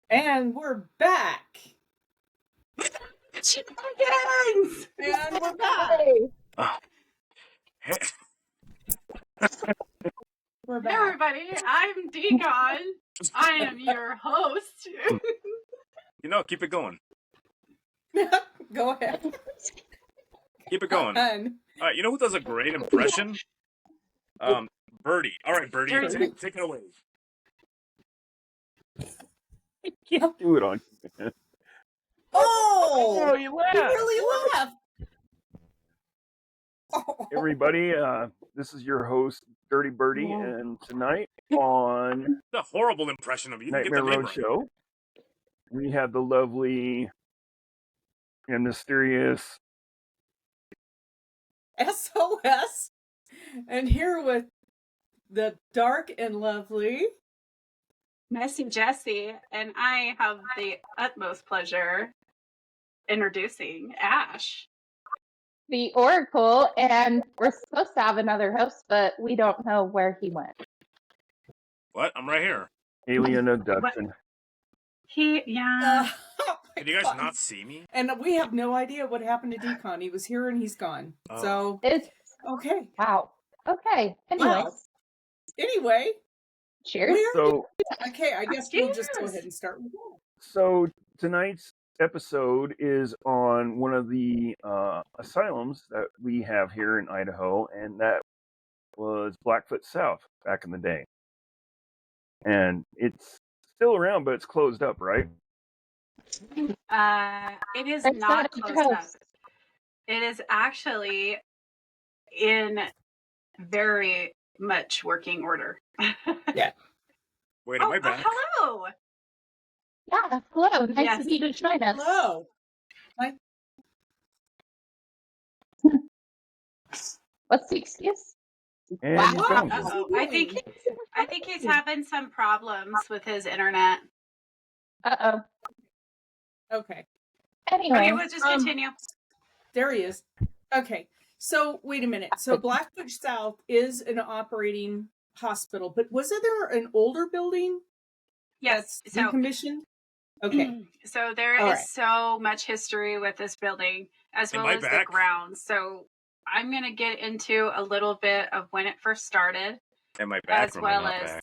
And we're back. Shenanigans! And we're back. Oh. Hey. We're Hey back. everybody, I'm Deacon. I am your host. Keep it going. Go ahead. Keep it going. All right, you know who does a great impression? Birdie. All right, Birdie, take it away. I can't do it on you. Oh, you laughed. You really laughed. Oh. Everybody, this is your host, Dirty Birdie, and tonight on The horrible impression of you. Nightmare Roadshow, we have the lovely and mysterious SOS, and here with the dark and lovely Messy Jessie, and I have the utmost pleasure introducing Ash. The Oracle, and we're supposed to have another host, but we don't know where he went. What? I'm right here. Alien abduction. Can you guys not see me? And we have no idea what happened to Deacon. He was here and he's gone. Oh. So it's okay. Wow. Okay. Anyway. Cheers. Okay, I guess we'll just go ahead and start with that. So tonight's episode is on one of the asylums that we have here in Idaho, and that was Blackfoot South back in the day. And it's still around, but it's closed up, right? It is not closed up. It is actually in very much working order. Yeah. Wait, am I back? Hello. Yeah, hello. Nice of you to join us. Hello. What's the excuse? And Wow. I think he's having some problems with his internet. Uh-oh. Okay. Anyway. Okay, we'll just continue. There he is. Okay. So wait a minute. So Blackfoot South is an operating hospital, but was there an older building? Yes. That's decommissioned? Okay. So there is so much history with this building, as well as the grounds. So I'm going to get into a little bit of when it first started. Am I back? As well as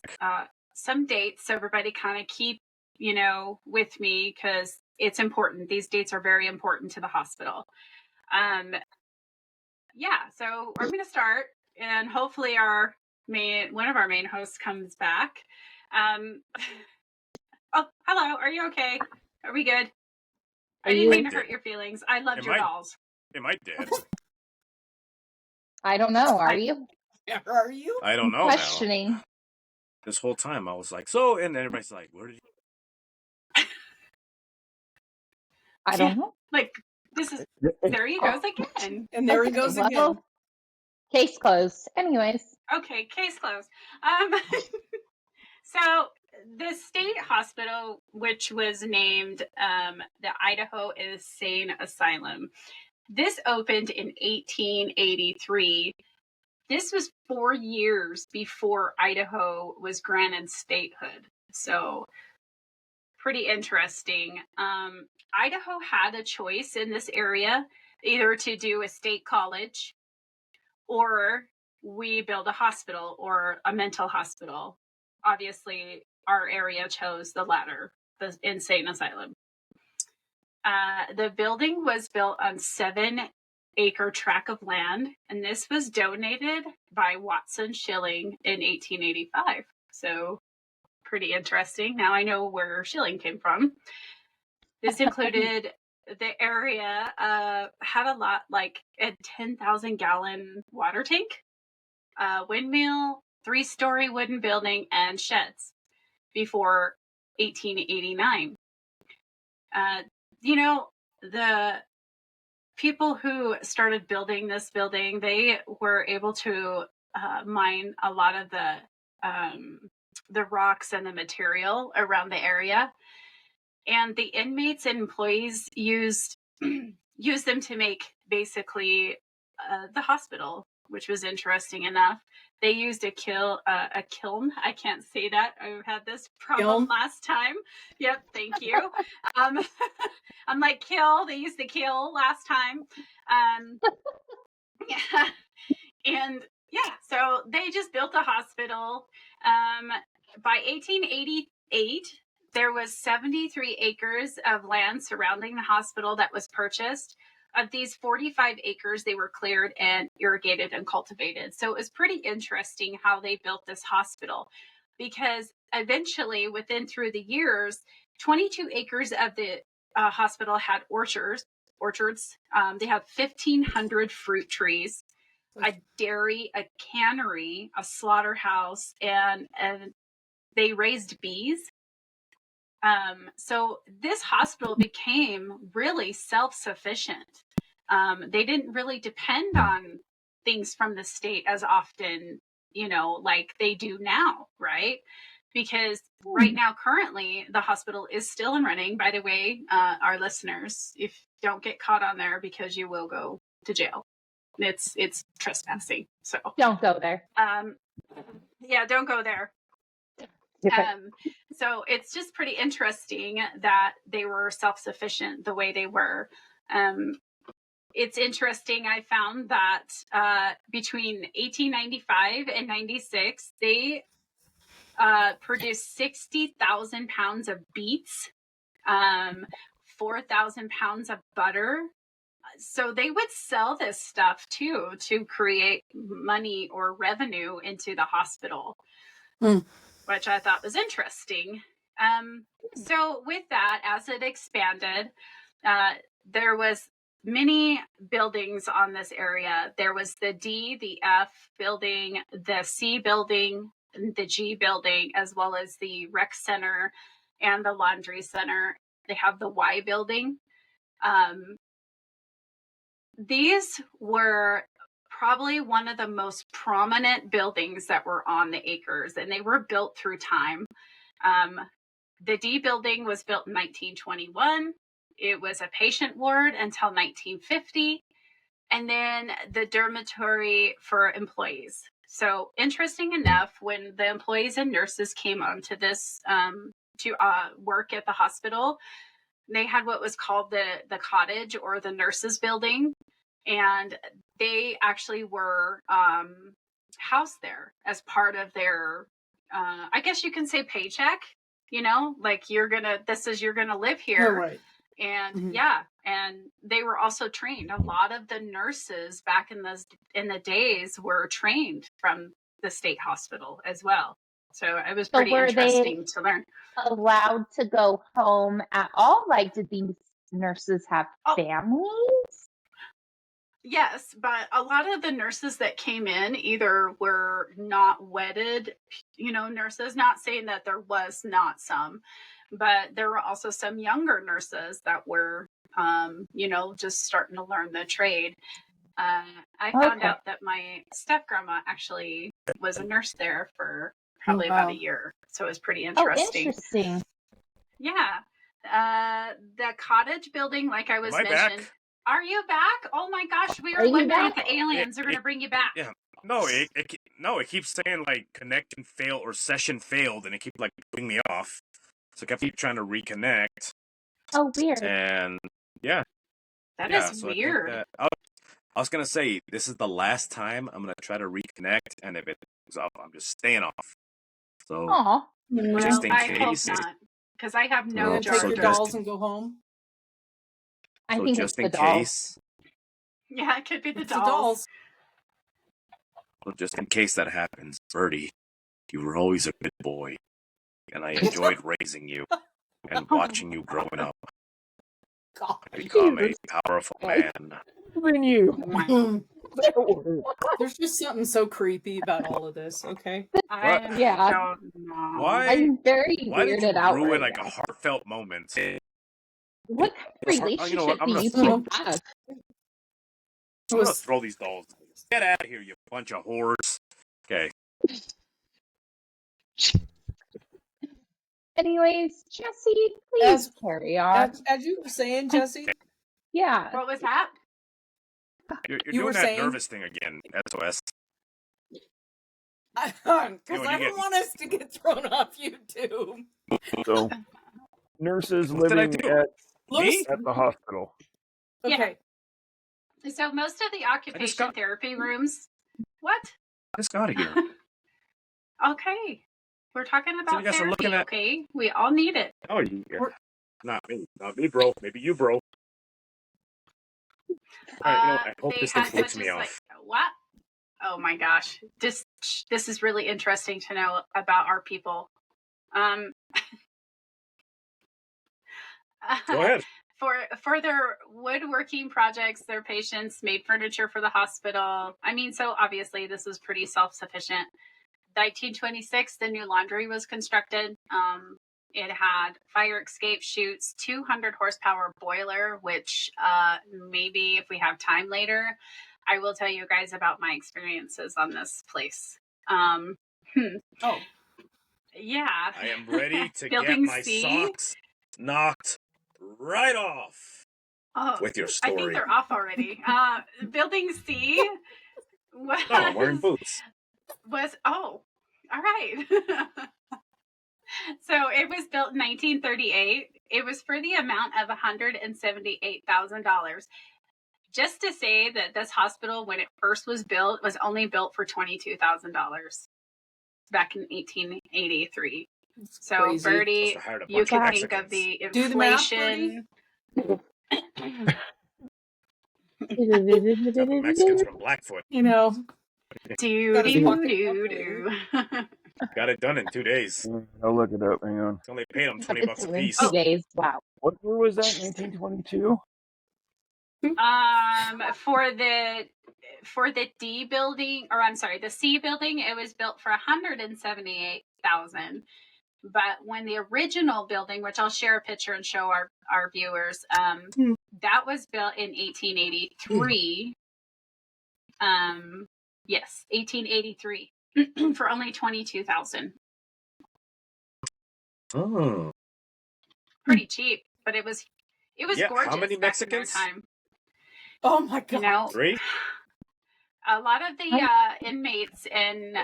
some dates. So everybody kind of keep, with me, because it's important. These dates are very important to the hospital. So I'm going to start, and hopefully one of our main hosts comes back. Oh, hello. Are you okay? Are we good? I didn't mean to hurt your feelings. I loved your dolls. Am I dead? I don't know. Are you? Are you? I don't know. Questioning. Now. This whole time I was like, so, and then everybody's like, where did you? I don't know. There he goes again. And there he goes again. Case closed. Anyways. Okay, case closed. So the state hospital, which was named the Idaho Insane Asylum, this opened in 1883. This was 4 years before Idaho was granted statehood. So pretty interesting. Idaho had a choice in this area, either to do a state college or we build a hospital or a mental hospital. Obviously, our area chose the latter, the insane asylum. The building was built on 7-acre tract of land, and this was donated by Watson Schilling in 1885. So pretty interesting. Now I know where Schilling came from. This included the area had a lot, like a 10,000 gallon water tank, windmill, 3-story wooden building, and sheds before 1889. The people who started building this building, they were able to mine a lot of the rocks and the material around the area. And the inmates and employees used them to make basically the hospital, which was interesting enough. They used a kiln. I can't say that. I've had this problem last time. Yep, thank you. I'm like kill. They used the kill last time. Yeah, and yeah, so they just built a hospital. By 1888, there was 73 acres of land surrounding the hospital that was purchased. Of these 45 acres, they were cleared and irrigated and cultivated. So it was pretty interesting how they built this hospital, because eventually, through the years, 22 acres of the hospital had orchards. They have 1,500 fruit trees, a dairy, a cannery, a slaughterhouse, and they raised bees. So this hospital became really self-sufficient. They didn't really depend on things from the state as often, like they do now, right? Because right now, currently, the hospital is still in running. By the way, our listeners, if don't get caught on there, because you will go to jail. It's trespassing. So don't go there. Yeah, don't go there. So it's just pretty interesting that they were self-sufficient the way they were. It's interesting. I found that between 1895 and 96, they produced 60,000 pounds of beets, 4,000 pounds of butter. So they would sell this stuff too to create money or revenue into the hospital, which I thought was interesting. So with that, as it expanded, there was many buildings on this area. There was the D, the F building, the C building, the G building, as well as the rec center and the laundry center. They have the Y building. These were probably one of the most prominent buildings that were on the acres, and they were built through time. The D building was built in 1921. It was a patient ward until 1950, and then the dormitory for employees. So interesting enough, when the employees and nurses came onto this to work at the hospital, they had what was called the cottage, or the nurses building, and they actually were housed there as part of their I guess you can say paycheck, like you're gonna live here. Oh, right. And and they were also trained. A lot of the nurses back in the days were trained from the state hospital as well. So it was pretty interesting to learn. Allowed to go home at all? Like, did these nurses have families? Yes, but a lot of the nurses that came in either were not wedded, nurses, not saying that there was not some, but there were also some younger nurses that were, just starting to learn the trade. I found out that my step-grandma actually was a nurse there for probably about a year. So it was pretty interesting. Oh, interesting. Yeah. The cottage building, like I was mentioning. Back? Are you back? Oh my gosh, we were wondering if the aliens are going to bring you back. Yeah. No, it keeps saying like connection failed or session failed, and it keeps like putting me off. So I keep trying to reconnect. Oh, weird. And yeah. That is weird. I was going to say, this is the last time I'm going to try to reconnect, and if it goes off, I'm just staying off. So, just in case. I hope not, because I have no job. Take your dolls and go home. I think just it's in the case. Yeah, it could be the dolls. The dolls. Well, just in case that happens, Birdie, you were always a good boy, and I enjoyed raising you and watching you growing up. God. Become a powerful man. Even you. There's just something so creepy about all of this. Okay. I don't know. Why? I'm very weirded out. Why did you ruin right now. a heartfelt moment? What kind of relationship do you two have? I'm gonna throw these dolls. Get out of here, you bunch of whores. Okay. Anyways, Jesse, please carry on. As you were saying, Jesse. Yeah. What was that? You're You doing were that saying? nervous thing again, SOS. Because when I you don't get- want us to get thrown off YouTube. So, nurses What did I living do? at Me? the hospital. Okay. So most of the just occupation got- therapy rooms. What? I just got here. Okay. We're talking you about guys are therapy, looking at- okay? We all need it. Oh, yeah. We're- Not me, bro. Maybe you, bro. All right, I hope They this thing had flips such me as off. what? Oh my gosh. This is really interesting to know about our people. Go ahead. For their woodworking projects, their patients made furniture for the hospital. I mean, so obviously this was pretty self-sufficient. 1926, the new laundry was constructed. It had fire escape chutes, 200 horsepower boiler, which maybe if we have time later, I will tell you guys about my experiences on this place. Oh. Yeah. I am ready to get Building my C. socks knocked right off Oh, with your I think story. they're off already. Building C was, No, I'm wearing boots. all right. So it was built in 1938. It was for the amount of $178,000. Just to say that this hospital, when it first was built, was only built for $22,000 back in 1883. So, crazy. Bertie, Must have hired a you bunch can of think of Mexicans. the Do the math, inflation. Except for Mexicans from Blackfoot. You know, Do Got his do pocket do calculator. do. Got it done in 2 days. I'll look it up. Hang on. Only paid them $20 It's a in piece. 2 days. Wow. What year was that? 1922. For the D building, or I'm sorry, the C building, it was built for $178,000. But when the original building, which I'll share a picture and show our viewers, that was built in 1883. Yes, 1883 for only $22,000. Oh. Pretty cheap, but it was Yeah, gorgeous. how many back in their Mexicans? time. oh my God. You know, 3? a lot of the inmates and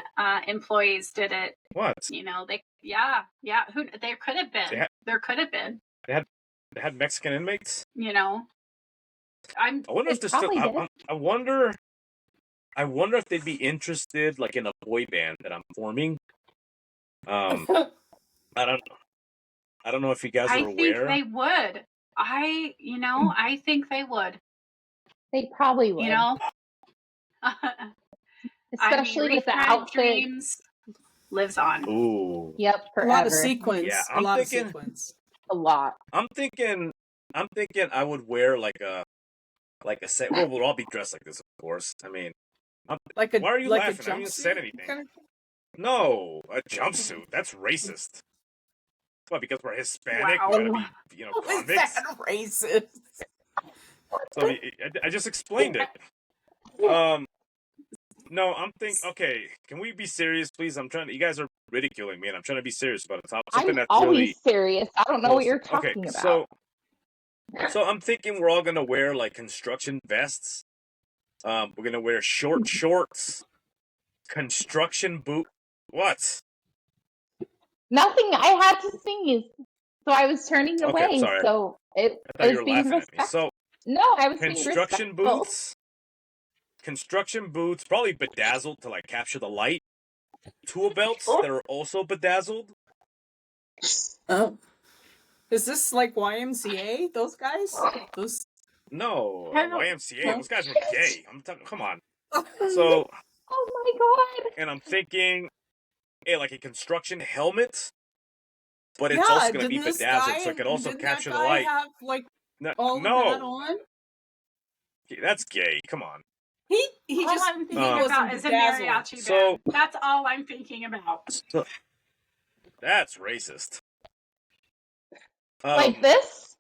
employees did it. What? You know, they there could have been. There could have been. They had Mexican inmates? You know, I wonder if They they're still. probably did. I wonder if they'd be interested, like in a boy band that I'm forming. I don't know if you guys are I aware. think they would. I think they would. They probably would. You know, Especially with the Refried outfit. Dreams lives on. Ooh. Yep, a forever. lot of sequence. Yeah, a I'm lot thinking- of sequence. A lot. I'm thinking I would wear like a set. Well, we'll all be dressed like this, of course. I mean, Like a why are you like laughing? A I haven't even said jumpsuit anything. kind of- no, a jumpsuit. That's racist. What? Because we're Hispanic, Wow. we gotta be, How is convicts. that racist? So I just explained it. No, I'm thinking. Okay, can we be serious, please? I'm trying. You guys are ridiculing me, and I'm trying to be serious about it. Something I'm that's always really serious. I don't know what you're okay. talking about. So I'm thinking we're all gonna wear like construction vests. We're gonna wear short shorts, construction boot. What? Nothing. I had to sneeze, so I was turning Okay, away. sorry. So it I thought you was were being laughing at me. respectful. So No, I was being construction respectful. boots, probably bedazzled to like capture the light. Tool belts that are also bedazzled. Oh. Is this like YMCA? Those guys? Those. No, Hello. YMCA. Those guys were gay. I'm talking. Come on. So, Oh my god. and I'm thinking, hey, like a construction helmet, but it's yeah, also gonna be didn't this bedazzled, guy, so it could also didn't capture that the guy light. have like No, all of that on? That's gay. Come on. He All just I'm thinking wasn't about is a bedazzled. mariachi band. So- That's all I'm thinking about. So, that's racist. Like this?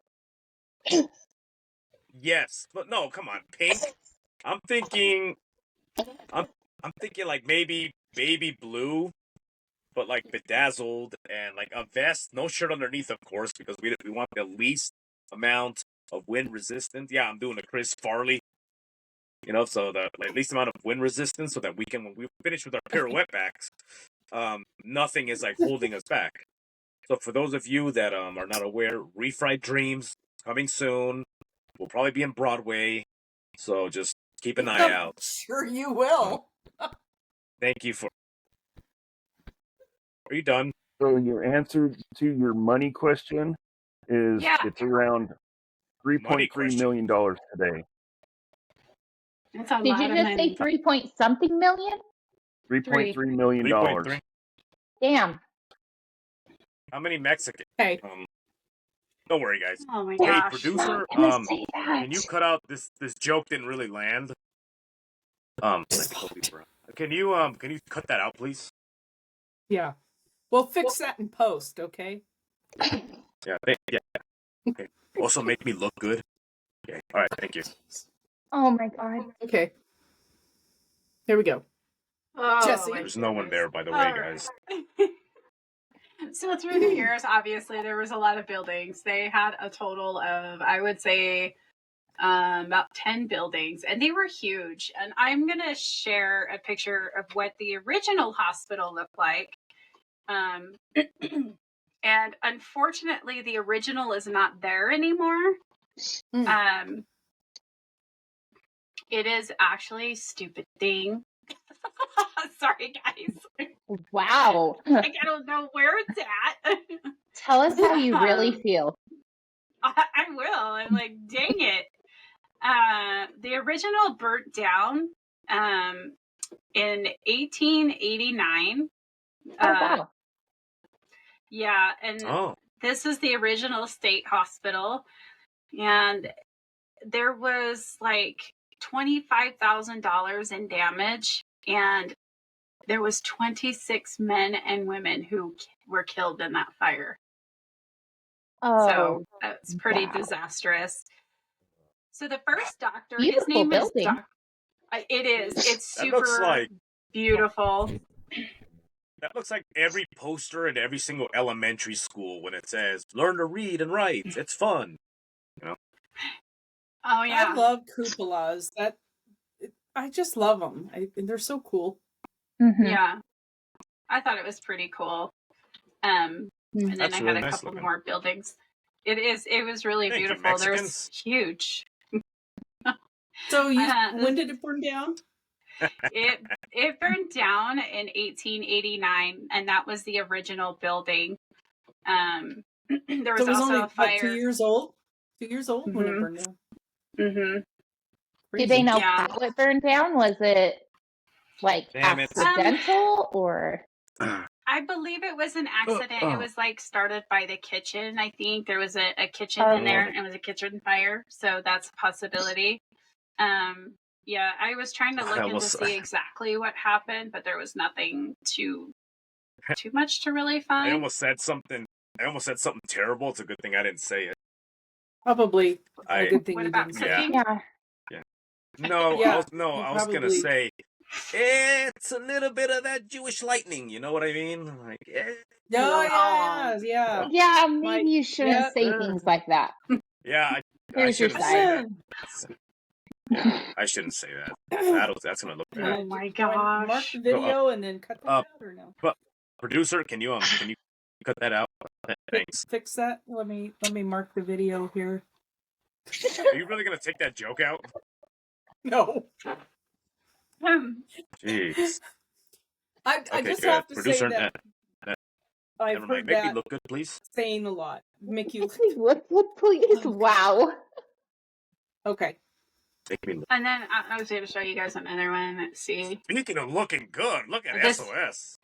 Yes, but no, come on, pink. I'm thinking like maybe baby blue, but like bedazzled and like a vest, no shirt underneath, of course, because we want the least amount of wind resistance. Yeah, I'm doing a Chris Farley. so the like, least amount of wind resistance, so that we can, when we finish with our pirouette backs, nothing is like holding us back. So for those of you that are not aware, Refried Dreams coming soon. We'll probably be in Broadway, so just keep an eye I'm out. sure you will. Thank you for. Are you done? So your answer to your money question is Yeah. it's around Money $3.3 question. million today. That's a Did lot you of just say money. 3 point something million? $3.3 million. 3.3. Damn. How many Mexican? Hey, Don't worry, guys. Oh my Hey, gosh. producer, Not gonna say that. can you cut out this joke? Didn't really land. Can you cut that out, please? yeah. We'll fix that in post, okay? Yeah. Yeah. Okay. Also, make me look good. Okay. All right. Thank you. Oh my god. Okay. Here we go. Oh, Jesse. my There's no one goodness. there, by the way, All guys. right. So through the years, obviously, there was a lot of buildings. They had a total of, I would say, about 10 buildings, and they were huge. And I'm going to share a picture of what the original hospital looked like. And unfortunately, the original is not there anymore. It is actually a stupid thing. Sorry, guys. Wow. I don't know where it's at. Tell us how you really feel. I will. I'm like, dang it. The original burnt down in 1889. Oh wow. Yeah, and this is the original state hospital, and there was like $25,000 in damage, and there was 26 men and women who were killed in that fire. Oh, so that's pretty wow. disastrous. So the first doctor, Beautiful his name building. is Doc. It is. It's That looks super like beautiful. that looks like every poster in every single elementary school when it says "Learn to read and write." It's fun. Oh yeah. I love cupolas. I just love them. And they're so cool. Mm-hmm. Yeah. I thought it was pretty cool. And then That's I really had a nice couple looking. more buildings. It was really Thank you, beautiful. There's Mexicans. huge. So when did it burn down? It burned down in 1889, and that was the original building. There was So it was also only a fire. what, 2 years old? 2 years old when it burned down. Mm-hmm. Did they know Yeah. how it burned down? Was it like Damn it. accidental or? I believe it was an accident. It was like started by the kitchen. I think there was a kitchen in there, and it was a kitchen fire. So that's a possibility. Yeah, I was trying to look in to see exactly what happened, but there was nothing too much to really find. I almost said something terrible. It's a good thing I didn't say it. Probably a good thing What you about didn't say. cooking? Yeah. No, Yeah, I was gonna probably. say it's a little bit of that Jewish lightning. You know what I mean? Like, Yeah. Yeah, maybe you shouldn't say things like that. Yeah, I Here's your shouldn't say side. that. Yeah, I shouldn't say that. That's gonna look bad. Oh my Do I mark gosh. the video and then cut that out or no? But producer, can you cut that out? Thanks. Fix that. Let me mark the video here. Are you really gonna take that joke out? No. Jeez. I just have to producer, say that I've heard Make that me look good, please. saying a lot. Make you Look, please. Wow. okay. Make me look. And then I was going to show you guys another one. Let's see. Speaking of looking good, look at This- SOS.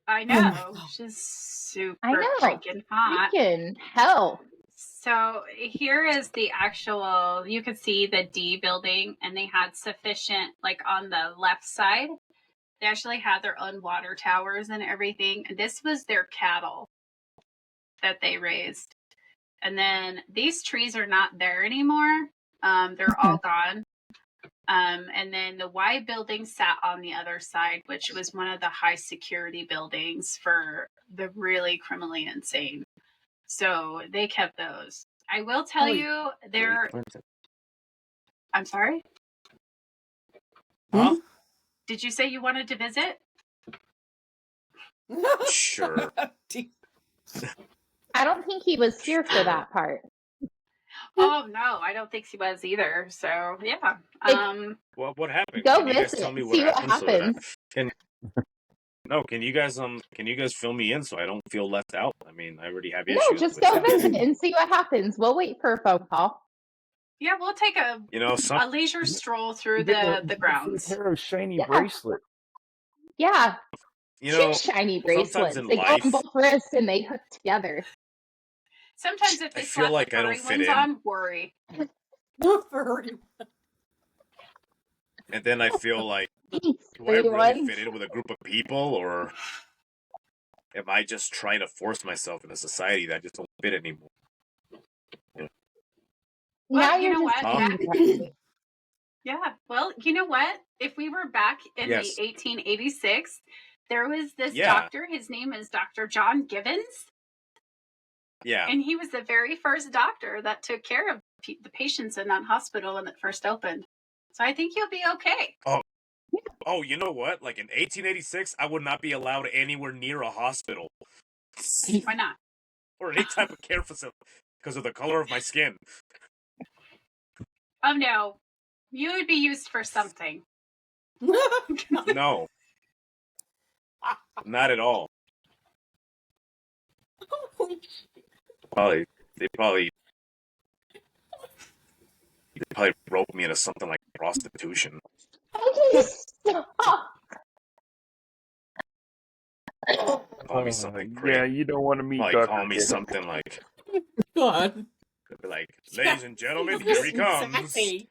I know. She's super freaking hot. Freaking hell. So here is the actual, you could see the D building, and they had sufficient, like on the left side, they actually had their own water towers and everything. And this was their cattle that they raised. And then these trees are not there anymore. They're all gone. And then the Y building sat on the other side, which was one of the high security buildings for the really criminally insane. So they kept those. I will tell you, I'm sorry? Huh? Did you say you wanted to visit? Sure. I don't think he was here for that part. Oh no, I don't think he was either. So yeah. Well, what happened? Go Can you guys visit tell me and what see what happened so that I happens. can? No, can you guys fill me in so I don't feel left out? I mean, I already have No, issues just with go that. visit and see what happens. We'll wait for a phone call. Yeah, we'll take a Some leisure stroll through Get the a grounds. pair of shiny Yeah. bracelet. Yeah, you two know shiny sometimes bracelets. in They go on life both wrists and they hook together. Sometimes if I they feel slap like the I don't furry fit ones in, on, worry. Furry. and then I feel like, Thanks, do I furry really ones. fit in with a group of people, or am I just trying to force myself in a society that I just don't fit anymore? Now Well, you you're know just what? being dramatic. Yeah. Well, you know what? If we were back in Yes. the 1886, there was this Yeah. doctor. His name is Dr. John Gibbons. Yeah. And he was the very first doctor that took care of the patients in that hospital when it first opened. So I think you'll be okay. Oh, you know what? Like in 1886, I would not be allowed anywhere near a hospital Why not? or any type of care facility because of the color of my skin. Oh no, you would be used for something. No, not at all. They probably rope me into something like prostitution. Okay, stop. Call me something Yeah, crazy. you don't want to meet Probably Dr. call me Gibbons. something like, God. ladies and gentlemen, He's here he getting comes. sassy.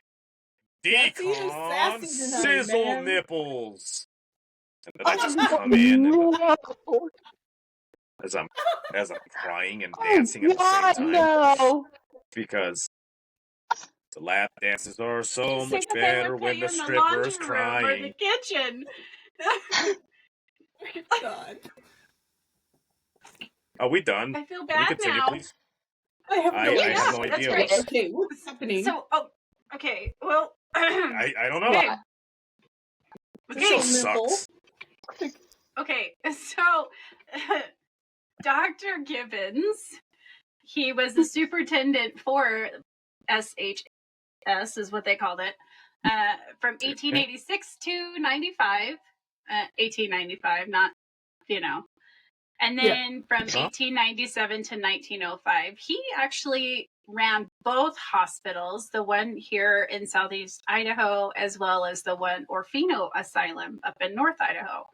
Yes, he is Decon sassy tonight, sizzle man. nipples. And then I just come in and as I'm crying and dancing at the same time no. because the lap dances are so Just much think that they better would when put you the in the stripper's laundry room or crying. the kitchen. God. Are we done? I feel Can we bad continue, now. please? I have no I have no that's idea great. what's. Okay, what's happening? So, okay, well, I don't know. okay, This show okay, nipple. sucks. okay. So, Dr. Gibbons, he was the superintendent for SHS, is what they called it, from 1886 to 95. 1895, not, And then from 1897 to 1905, he actually ran both hospitals, the one here in Southeast Idaho, as well as the one Orfino Asylum up in North Idaho.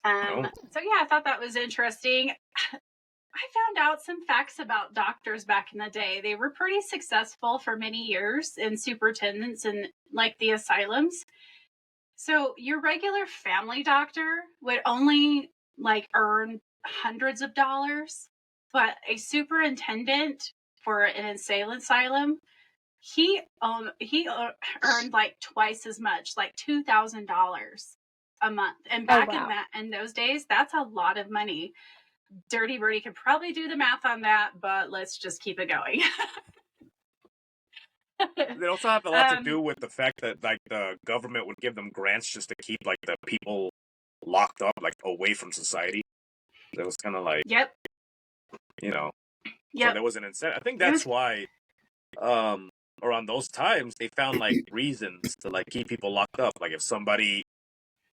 So yeah, I thought that was interesting. I found out some facts about doctors back in the day. They were pretty successful for many years in superintendents and like the asylums. So your regular family doctor would only earn hundreds of dollars, but a superintendent for an insane asylum, he earned like twice as much, like $2,000 a month. And back in those days, that's a lot of money. Dirty Birdie could probably do the math on that, but let's just keep it going. They also have a lot to do with the fact that the government would give them grants just to keep the people locked up away from society. It was kind of Yep. So there was an incentive. I think that's why around those times they found reasons to keep people locked up. Like if somebody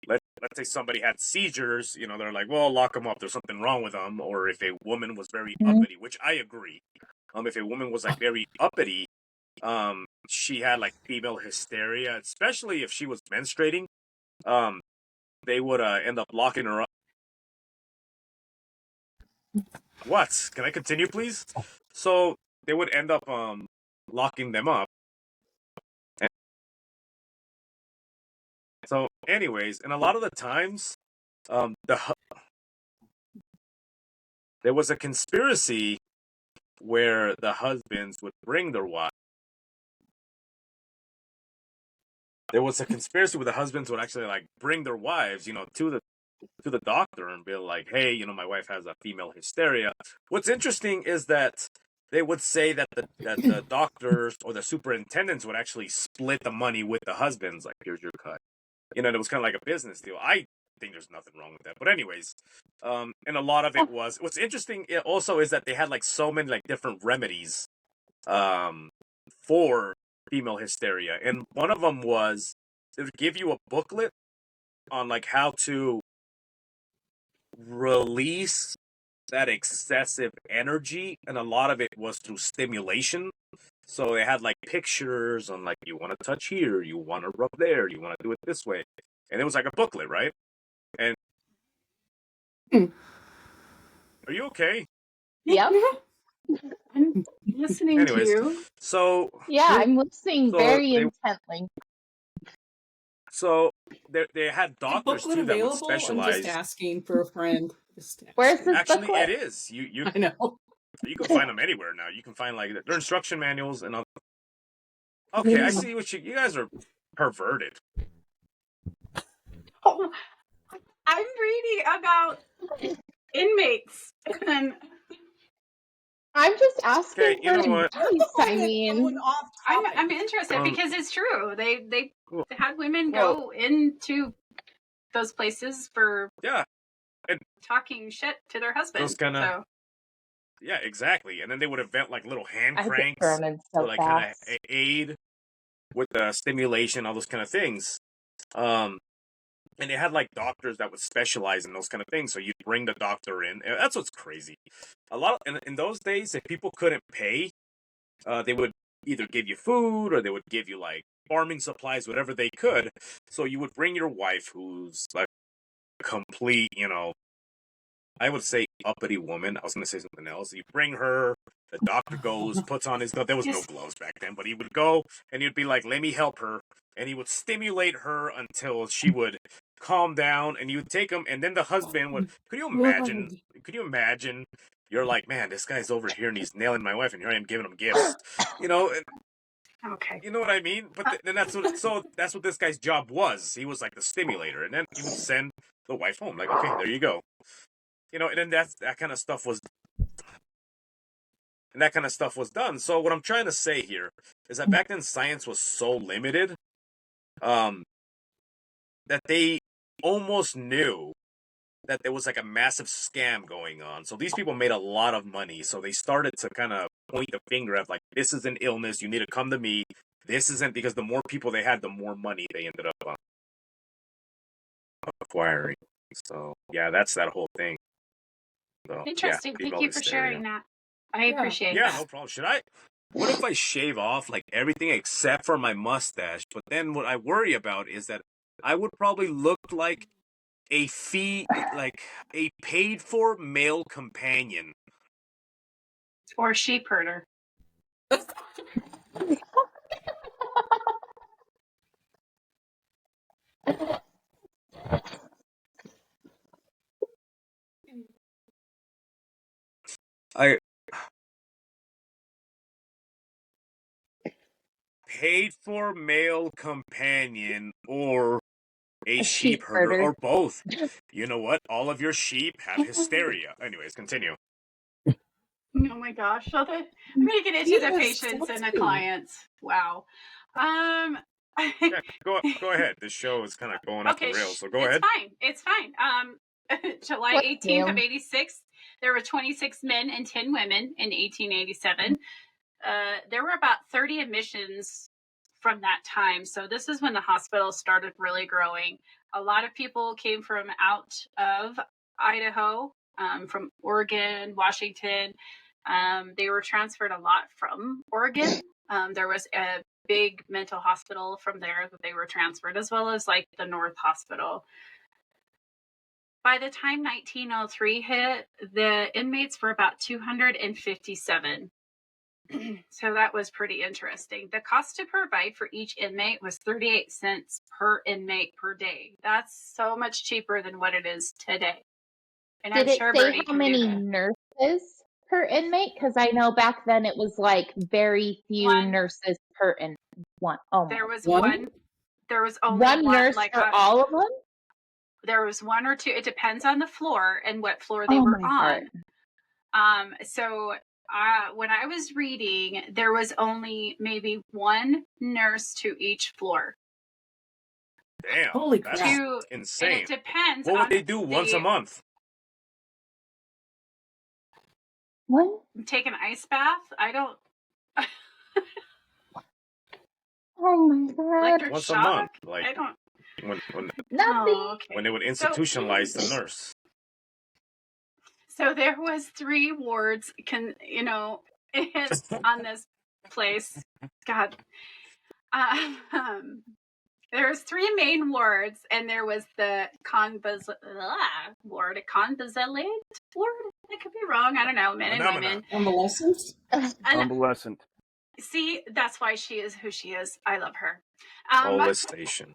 let's say somebody had seizures, they're like, well, lock them up, there's something wrong with them. Or if a woman was very uppity, which I agree, if a woman was very uppity, she had female hysteria, especially if she was menstruating, they would end up locking her up. What? Can I continue, please? So they would end up locking them up. So anyways, and a lot of the times there was a conspiracy where the husbands would bring their wives. There was a conspiracy where the husbands would actually bring their wives, to the doctor and be like, hey, my wife has a female hysteria. What's interesting is that they would say that the doctors or the superintendents would actually split the money with the husbands. Like, here's your cut. You know, it was kind of like a business deal. I think there's nothing wrong with that. But anyways, and a lot of it was, what's interesting also is that they had like so many like different remedies for female hysteria. And one of them was they would give you a booklet on like how to release that excessive energy, and a lot of it was through stimulation. So they had like pictures on like, you want to touch here, you want to rub there, you want to do it this way, and it was like a booklet, right? And are you okay? Yep. I'm listening to Anyways, you. so Yeah, I'm listening So very they- intently. so they had Is the doctors booklet too that would available? I'm specialize. just asking for a friend. Just Where's asking. this Actually, booklet? it is. You I know. you can find them anywhere now. You can find like their instruction manuals and. Okay, I see what you guys are perverted. Oh, I'm reading about inmates. And I'm just asking Okay, you for know what? advice. I Going mean, off I'm topic. interested because it's true. They Well- had women well- go into those places for Yeah, talking shit to their husbands. kinda- yeah, exactly. And then they would invent like little hand I get cranks thrown in to so like kind fast. of aid with the stimulation, all those kind of things. And they had like doctors that would specialize in those kind of things. So you'd bring the doctor in. And that's what's crazy. A lot in those days, if people couldn't pay, they would either give you food or they would give you like farming supplies, whatever they could. So you would bring your wife, who's like a complete, I would say uppity woman. I was going to say something else. You bring her, the doctor goes, puts on his gloves. There was no Yes. gloves back then, but he would go and he'd be like, let me help her. And he would stimulate her until she would calm down, and you would take him. And then the husband would, could you imagine? You're like, man, this guy's over here and he's nailing my wife, and here I am giving him gifts. And Okay. you know what I mean? But then that's what this guy's job was. He was like the stimulator, and then he would send the wife home. Like, okay, there you go. And then that kind of stuff was done. So what I'm trying to say here is that back then science was so limited, that they almost knew that there was like a massive scam going on. So these people made a lot of money. So they started to kind of point the finger at like, this is an illness. You need to come to me. This isn't, because the more people they had, the more money they ended up acquiring. So yeah, that's that whole thing. So, Interesting. yeah, Thank you for sharing that. I appreciate Yeah, that. no problem. What if I shave off like everything except for my mustache? But then what I worry about is that I would probably look like a paid for male companion. Or sheep herder. I paid for male companion or a sheep herder or both. You know what? All of your sheep have hysteria. Anyways, continue. Oh my gosh. So I'm going to get into the patients and the clients. Wow. Yeah, go ahead. This show is kind of going off the rails, so go ahead. It's fine. July 18th of 86, there were 26 men and 10 women in 1887. There were about 30 admissions from that time. So this is when the hospital started really growing. A lot of people came from out of Idaho, from Oregon, Washington. They were transferred a lot from Oregon. There was a big mental hospital from there that they were transferred, as well as like the North Hospital. By the time 1903 hit, the inmates were about 257. So that was pretty interesting. The cost to provide for each inmate was 38 cents per inmate per day. That's so much cheaper than what it is today. And Did I'm it sure say Bernie how can many do that. nurses per inmate? Because I know back then it was like very few One. nurses per inmate. One. Oh my. There was One? one. There was only One nurse like for all of them? there was one or two. It depends on the floor and what floor they Oh were my on. heart. So when I was reading, there was only maybe one nurse to each floor. Damn, Holy that's crap. And insane. it depends What would on they do once a month? What? take an ice bath. I don't Oh my god. electric Once a shock. month, like I don't. Nothing. Oh, okay. when they would So, institutionalize the nurse. so there was 3 wards. On this place. God. There was 3 main wards, and there was the ward, a convalescent ward. I could be wrong. I don't know. Men and women. Convalescence? And Convalescent. see, that's why she is who she is. I love her. Molestation.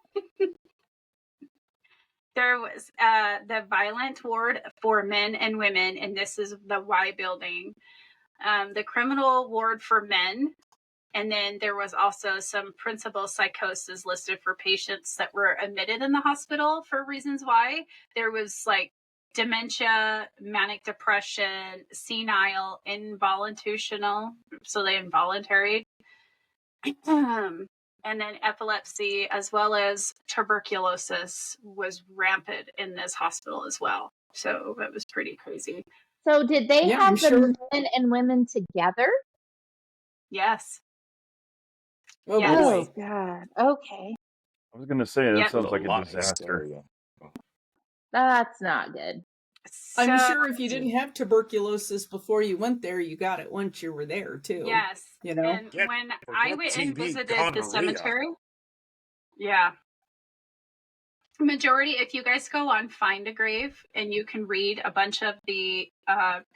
There was the violent ward for men and women, and this is the Y building. The criminal ward for men. And then there was also some principal psychosis listed for patients that were admitted in the hospital for reasons why. There was like dementia, manic depression, senile, involuntational, so they involuntary, and then epilepsy, as well as tuberculosis was rampant in this hospital as well. So that was pretty crazy. So did they Yeah, have I'm the sure. men and women together? Yes. Oh Yes. Oh boy. god. Okay. I was gonna say that Yep. sounds A like a lot of disaster. hysteria. That's not good. I'm So, sure if you didn't have tuberculosis before you went there, you got it once you were there too. yes. You know? And Get- when I forget went and TB, visited the gonorrhea. cemetery, yeah. Majority, if you guys go on Find a Grave and you can read a bunch of the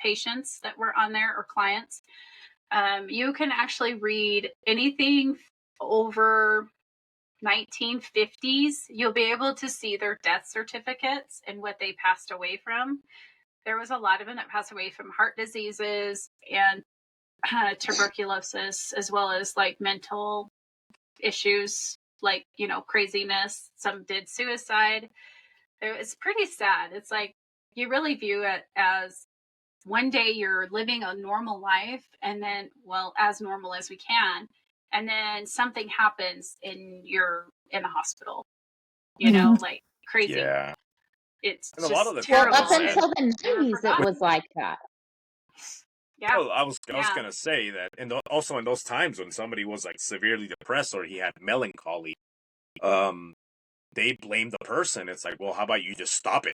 patients that were on there or clients, you can actually read anything over 1950s. You'll be able to see their death certificates and what they passed away from. There was a lot of them that passed away from heart diseases and tuberculosis, as well as like mental issues, like, craziness. Some did suicide. It's pretty sad. It's like you really view it as one day you're living a normal life, and then, well, as normal as we can, and then something happens and you're in a hospital, like crazy. Yeah. It's And a just lot of the Well, terrible. up sad. until the Never 90s, it forgot. was like that. Yeah. Well, I was Yeah. gonna say that, and also in those times when somebody was like severely depressed or he had melancholy, they blamed the person. It's like, well, how about you just stop it,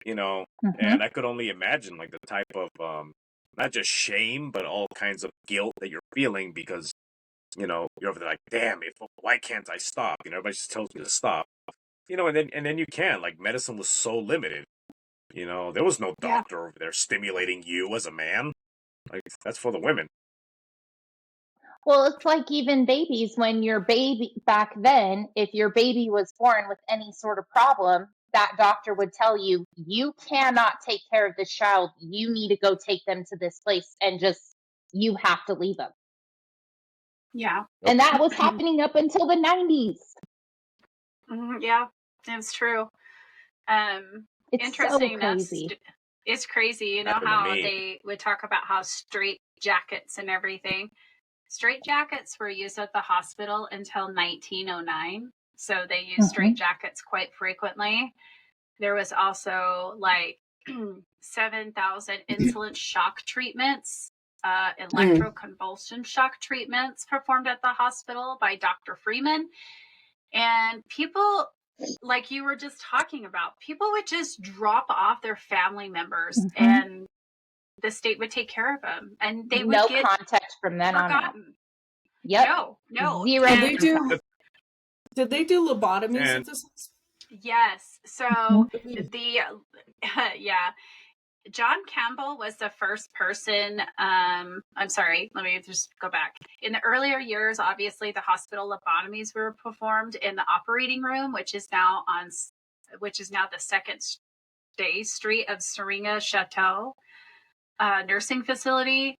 Mhm. And I could only imagine like the type of not just shame, but all kinds of guilt that you're feeling because you're over there like, damn, why can't I stop? Everybody just tells me to stop, and then you can. Like medicine was so limited, there was no Yeah. doctor over there stimulating you as a man. Like that's for the women. Well, it's like even babies, when your baby back then, if your baby was born with any sort of problem, that doctor would tell you, you cannot take care of this child. You need to go take them to this place and you have to leave them. Yeah. And that was happening up until the 90s. Yeah, it's true. It's Interesting so enough, crazy. it's crazy. You know Happened to how me. they would talk about how straight jackets and everything. Straight jackets were used at the hospital until 1909. So they used straight jackets quite frequently. There was also like 7,000 insulin shock treatments, electroconvulsion shock treatments performed at the hospital by Dr. Freeman. And people, like you were just talking about, people would just drop off their family members and the state would take care of them, and they would No get contact from then on out. forgotten. Yep. No. Zero. Did they do lobotomies And- at this? Yes. So the John Campbell was the first person. I'm sorry, let me just go back. In the earlier years, obviously, the hospital lobotomies were performed in the operating room, which is now the second day street of Seringa Chateau nursing facility.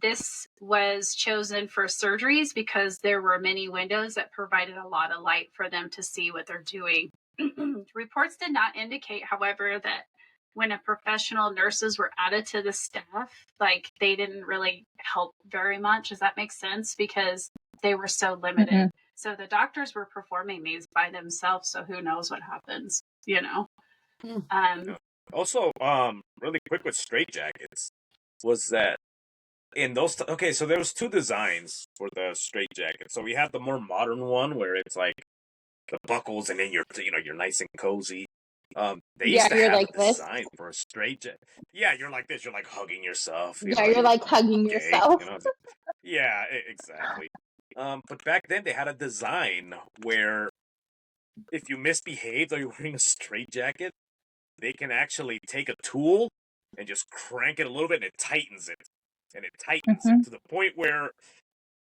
This was chosen for surgeries because there were many windows that provided a lot of light for them to see what they're doing. Reports did not indicate, however, that when professional nurses were added to the staff, like they didn't really help very much. Does that make sense? Because they were so limited. So the doctors were performing these by themselves. So who knows what happens, you know? Yeah. Also, really quick with straitjackets was that in those okay, so there was two designs for the straitjacket. So we have the more modern one where it's like the buckles and then you're nice and cozy. They used Yeah, to you're have a like this. design for a straitjacket. Yeah, you're like this. You're like hugging yourself. Yeah, you're like hugging Okay, yourself. Yeah, exactly. But back then they had a design where if you misbehaved or you're wearing a straitjacket, they can actually take a tool and just crank it a little bit and it tightens it. And it tightens it Mhm. to the point where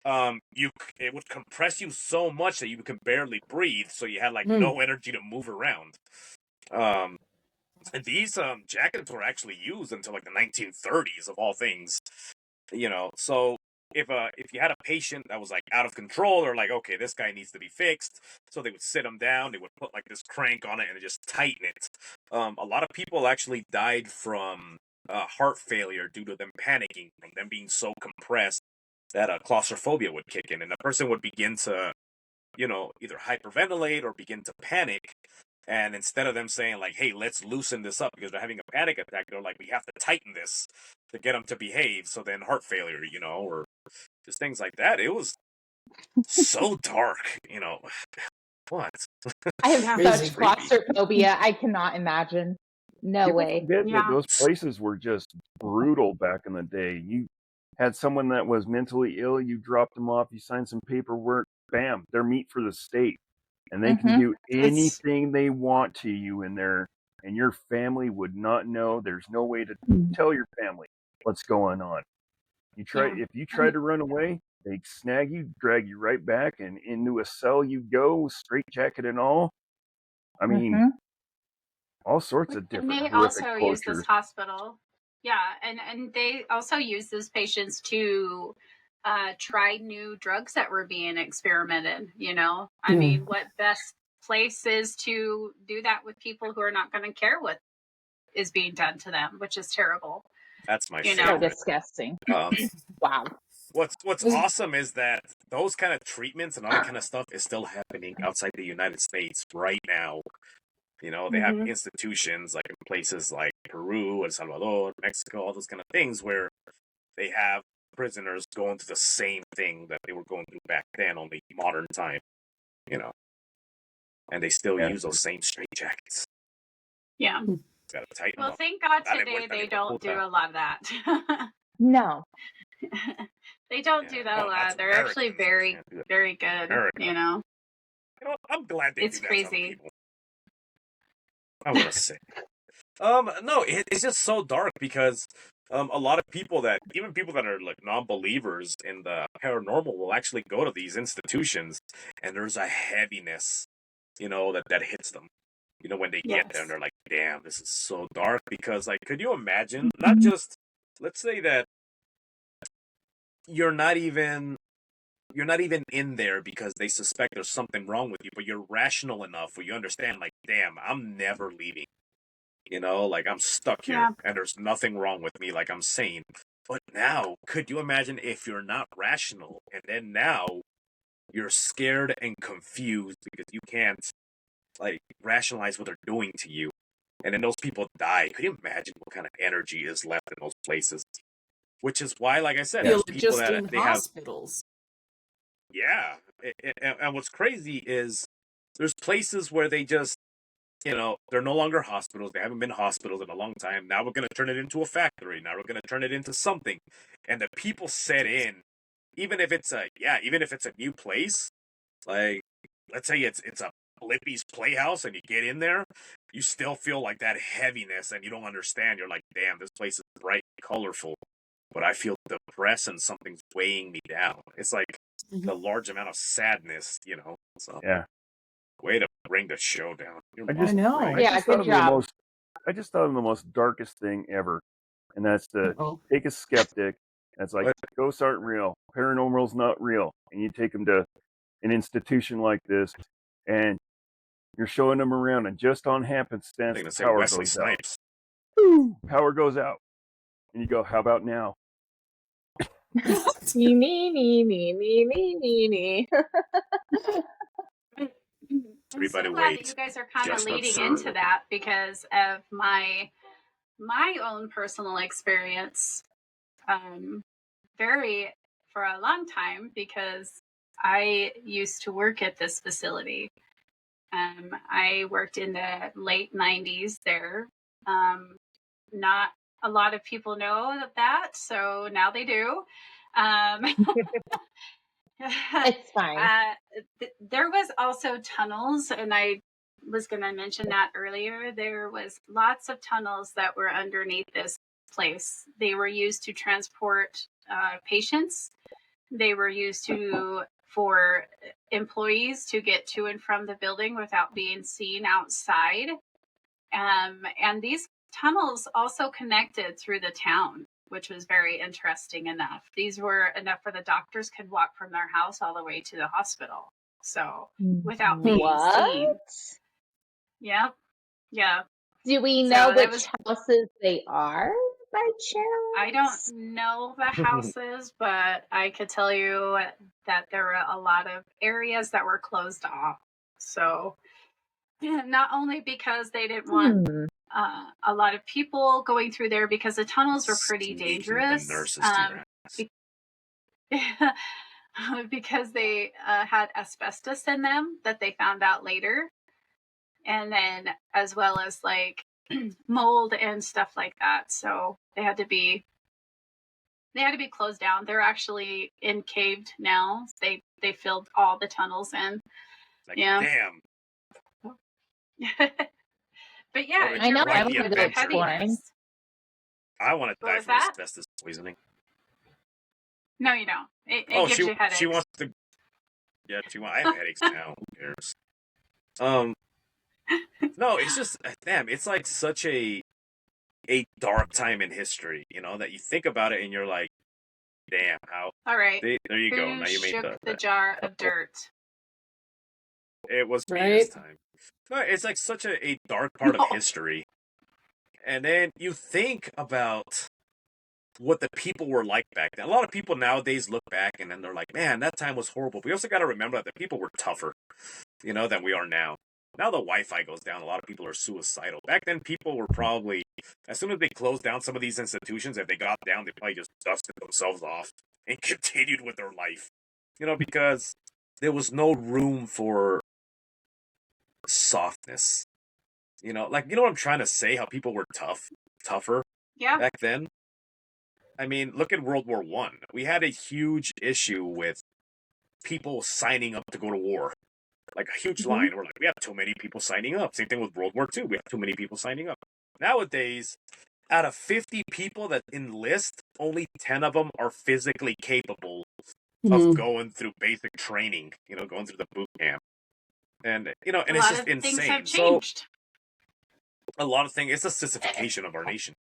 it would compress you so much that you could barely breathe, so you had like no energy to move around. Um and these jackets were actually used until like the 1930s of all things. So if you had a patient that was like out of control, or like, okay, this guy needs to be fixed, so they would sit him down, they would put like this crank on it and just tighten it. A lot of people actually died from heart failure due to them panicking, from them being so compressed that claustrophobia would kick in, and the person would begin to, either hyperventilate or begin to panic. And instead of them saying like, "Hey, let's loosen this up," because they're having a panic attack, they're like, "We have to tighten this to get them to behave." So then heart failure, or just things like that. It was so dark, What? I have Yeah. such Crazy. claustrophobia. I cannot imagine. No People way. forget that Yeah. those places were just brutal back in the day. You had someone that was mentally ill, you dropped them off, you signed some paperwork, bam, they're meat for the state. And they can Mhm. do It's anything they want to you in there, and your family would not know. There's no way to tell your family what's going on. Yeah. If you try to run away, they snag you, drag you right back, and into a cell you go, straitjacket and all. I mean, Mhm. all sorts of And different they horrific also use this tortures. hospital. Yeah, and they also use these patients to try new drugs that were being experimented. I mean, what best place is to do that with people who are not going to care what is being done to them, which is terrible. That's my You So know? favorite. disgusting. Um, Wow. what's awesome is that those kind of treatments and all that kind of stuff is still happening outside the United States right now. They have Mhm. institutions like in places like Peru, El Salvador, Mexico, all those kind of things where they have prisoners going through the same thing that they were going through back then, only modern time, you know, and they still Yeah. use those same straitjackets. Yeah. Gotta tighten them Well, up. thank God Dale today vuelta they ni don't do puta. a lot of that. No. They don't Yeah, do that a no, that's lot. They're actually Americans. You very, can't do that. very good. America. I'm glad they It's do that to other crazy. people. I want to say. No, it's just so dark because a lot of people even people that are like non-believers in the paranormal will actually go to these institutions, and there's a heaviness, that hits them. When they get there and Yes. they're like, "Damn, this is so dark." Because like, could you imagine? Not just, let's say that you're not even you're not even in there because they suspect there's something wrong with you, but you're rational enough where you understand, like, damn, I'm never leaving. Like I'm stuck here Yeah. and there's nothing wrong with me, like I'm sane. But now, could you imagine if you're not rational and then now you're scared and confused because you can't like rationalize what they're doing to you, and then those people die? Could you imagine what kind of energy is left in those places? Which is why, like I said, Feel there's it people just that in they have. hospitals. Yeah, and what's crazy is there's places where they just, they're no longer hospitals. They haven't been hospitals in a long time. Now we're going to turn it into a factory. Now we're going to turn it into something. And the people set in, even if it's a new place, like, let's say it's a Blippi's Playhouse and you get in there, you still feel like that heaviness and you don't understand. You're like, damn, this place is bright and colorful, but I feel depressed and something's weighing me down. It's like the large amount of sadness, So, Yeah. way to bring the show down. You're I I just know. great. I Yeah, just thought good of job. the most darkest thing ever. And that's to Oh, take a skeptic that's like, What? ghosts aren't real, paranormal's not real, and you take them to an institution like this, and you're showing them around, and just on happenstance, I'm the gonna say power Wesley goes out. Snipes. Power goes out, and you go, "How about now?" Nee, nee, nee, nee, nee, nee, nee. I'm Everybody so glad that wait. you guys are kind of Just leading observe. into that because of my own personal experience. Very for a long time because I used to work at this facility. I worked in the late 90s there. Not a lot of people know that, so now they do. It's fine. There was also tunnels, and I was going to mention that earlier. There was lots of tunnels that were underneath this place. They were used to transport patients. They were used for employees to get to and from the building without being seen outside. And these tunnels also connected through the town, which was very interesting enough. These were enough for the doctors could walk from their house all the way to the hospital. So without being seen. What? Yeah. Yeah. Do we So know that which was, houses they are by chance? I don't know the houses, but I could tell you that there were a lot of areas that were closed off. So not only because they didn't want a lot of people going through there because the tunnels were pretty Sneaking dangerous. the nurses to your ass. Because they had asbestos in them that they found out later. And then as well as like mold and stuff like that. So they had to be closed down. They're actually encaved now. They filled all the tunnels in. Like, Yeah. damn. But yeah, I know. you're I right. want to the go The exploring. heaviness. I want to What die was from that? asbestos poisoning. No, you don't. It Oh, gives you headaches. she wants to. Yeah, she wants. I have headaches now. Who cares? No, it's just damn. It's like such a dark time in history, you know, that you think about it and you're like, damn, how? All right. There you go. Who Now you made shook the the jar of dirt? It was me Right? this time. No, it's like such a dark part of history, and then you think about what the people were like back then. A lot of people nowadays look back and then they're like, man, that time was horrible. But we also got to remember that the people were tougher, you know, than we are now. Now the Wi-Fi goes down, a lot of people are suicidal. Back then, people were probably, as soon as they closed down some of these institutions, if they got down, they probably just dusted themselves off and continued with their life. You know, because there was no room for softness. You know, like, you know what I'm trying to say? How people were tougher Yeah. back then. I mean, look at World War One. We had a huge issue with people signing up to go to war. Like a huge line. We're like, we have too many people signing up. Same thing with World War II. We have too many people signing up. Nowadays, out of 50 people that enlist, only 10 of them are physically capable of going through basic training, you know, going through the boot camp. And, you know, and A it's lot just of insane. things have So, changed. a lot of things, it's a sissification of our nation.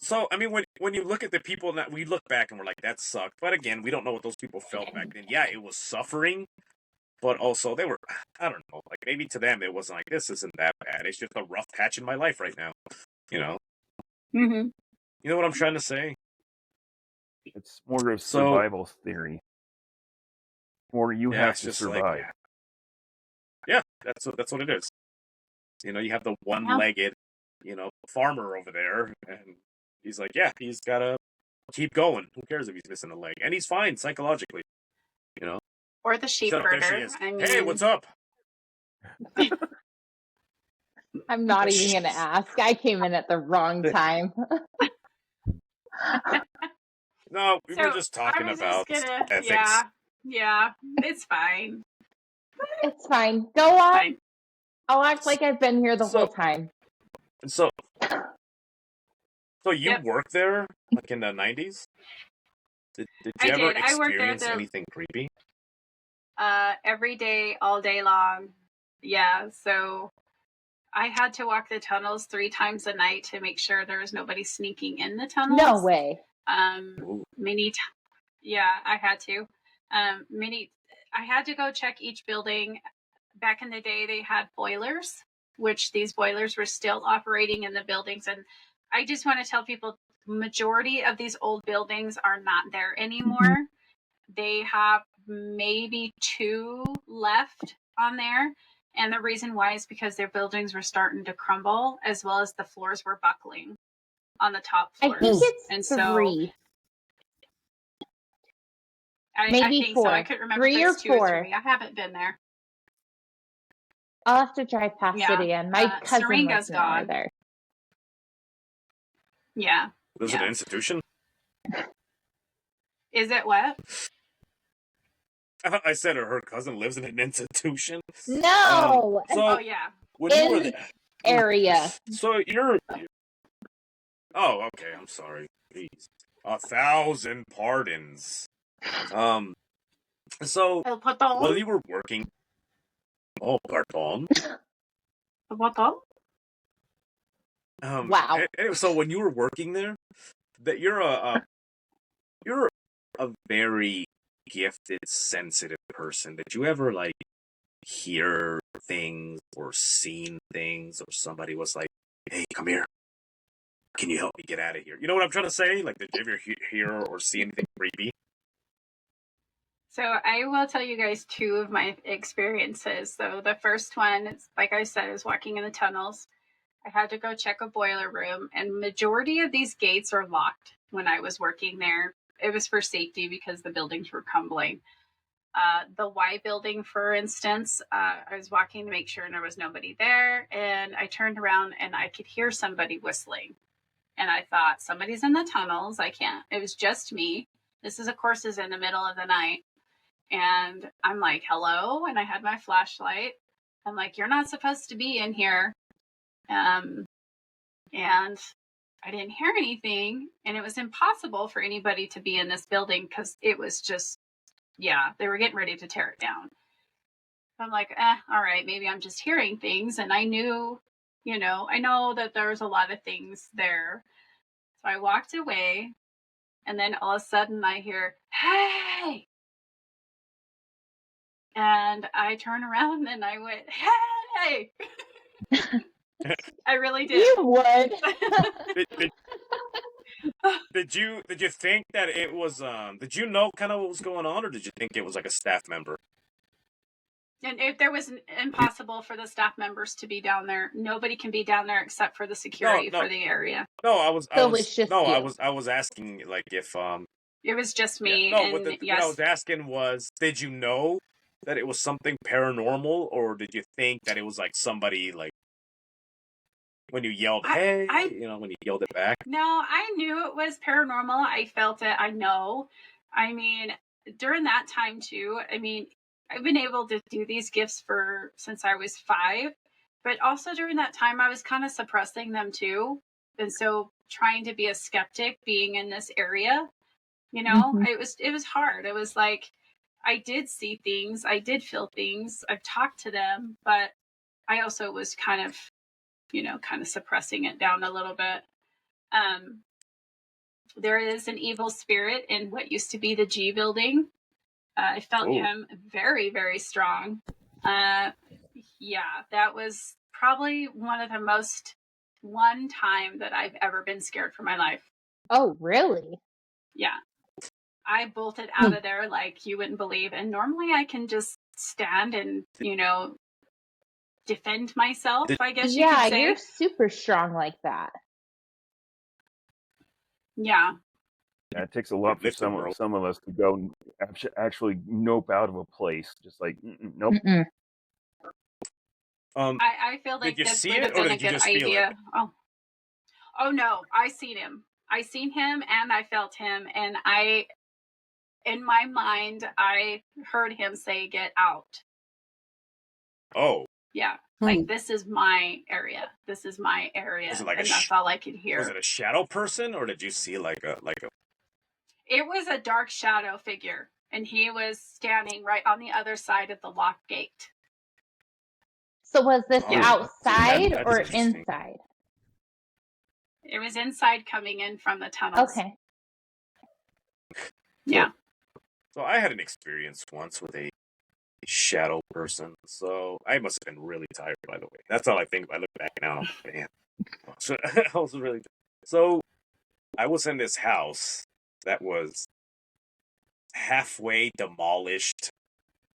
So, I mean, when you look at the people that we look back and we're like, that sucked. But again, we don't know what those people felt back then. Yeah, it was suffering. But also, they were, I don't know, like maybe to them it wasn't like, this isn't that bad. It's just a rough patch in my life right now. You know? Mm-hmm. You know what I'm trying to say? It's more of a survival theory. Or you Yeah, have it's to just survive. like, yeah, that's what it is. You know, you have the one-legged, you know, farmer over there, and he's like, yeah, he's got to keep going. Who cares if he's missing a leg? And he's fine psychologically, you know? Or the sheep So there she herder. is. I mean, Hey, what's up? I'm not even going to ask. I came in at the wrong time. No, we were just talking about ethics. Yeah, it's fine. It's fine. Go on. Fine. I'll act like I've been here the whole time. So you worked there, like in the 90s? Did you ever experience anything creepy? Every day, all day long. Yeah, so I had to walk the tunnels 3 times a night to make sure there was nobody sneaking in the tunnels. No way. Yeah, I had to. I had to go check each building. Back in the day, they had boilers, which these boilers were still operating in the buildings. And I just want to tell people, majority of these old buildings are not there anymore. They have maybe 2 left on there. And the reason why is because their buildings were starting to crumble, as well as the floors were buckling on the top I floors. think it's and 3. I Maybe think so. I 4. couldn't remember 3 if or it's 2 or 4. 3. I haven't been there. I'll have to drive past Yeah. it again. My cousin Syringa's lives near gone. there. Yeah. Was it an institution? Is it what? I said her cousin lives in an institution. No! Oh, yeah. When you were In there, area. so you're. Oh, okay. I'm sorry. Jeez. 1,000 pardons. So El while Patón. you were working, oh, pardon. El Patón? Wow. Anyway, so when you were working there, that you're a very gifted, sensitive person. Did you ever like hear things or seen things, or somebody was like, "Hey, come here. Can you help me get out of here?" You know what I'm trying to say? Like, did you ever hear or see anything creepy? So I will tell you guys 2 of my experiences. So the first one, is, like I said, is walking in the tunnels. I had to go check a boiler room, and majority of these gates are locked when I was working there. It was for safety because the buildings were crumbling. The Y building, for instance, I was walking to make sure there was nobody there, and I turned around and I could hear somebody whistling. And I thought, somebody's in the tunnels. I can't. It was just me. This is, of course, is in the middle of the night. And I'm like, hello? And I had my flashlight. I'm like, you're not supposed to be in here. And I didn't hear anything. And it was impossible for anybody to be in this building because it was just, yeah, they were getting ready to tear it down. I'm like, all right, maybe I'm just hearing things. And I knew, I know that there's a lot of things there. So I walked away, and then all of a sudden I hear, hey! And I turn around and I went, hey! I really did. You would. Did you think that it was did you know kind of what was going on, or did you think it was like a staff member? And if there was impossible for the staff members to be down there, nobody can be down there except for the security No. for the area. No, I So it's just you. I was asking like if It was just me. no, and what yes, I was asking was, did you know that it was something paranormal, or did you think that it was like somebody like when you yelled, "Hey," when you yelled it back? No, I knew it was paranormal. I felt it. I know. I mean, during that time too, I've been able to do these gifts since I was 5, but also during that time I was kind of suppressing them too. And so trying to be a skeptic being in this area, Mhm. it was hard. It was like I did see things, I did feel things, I've talked to them, but I also was kind of suppressing it down a little bit. There is an evil spirit in what used to be the G building. I felt him very, very strong. Yeah, that was probably one time that I've ever been scared for my life. Oh, really? Yeah. I bolted out of there like you wouldn't believe. And normally I can just stand and, defend myself, I guess you could say. You're super strong like that. Yeah. Yeah, it takes a lot for some of us to go and actually nope out of a place. Just like, nope. Mm-mm. I feel like this would have been a good idea. Oh no, I seen him. I seen him and I felt him, and in my mind, I heard him say, "Get out." Oh. Yeah. Like, this is my area. This is my area. Was it like and that's all I could hear. Was it a shadow person, or did you see like a It was a dark shadow figure, and he was standing right on the other side of the locked gate. So was this Yeah. outside That's or interesting. inside? It was inside, coming in from the tunnels. Okay. Yeah. So I had an experience once with a shadow person. So I must have been really tired, by the way. That's all I think. I look back now. Man, so I was really. So I was in this house that was halfway demolished,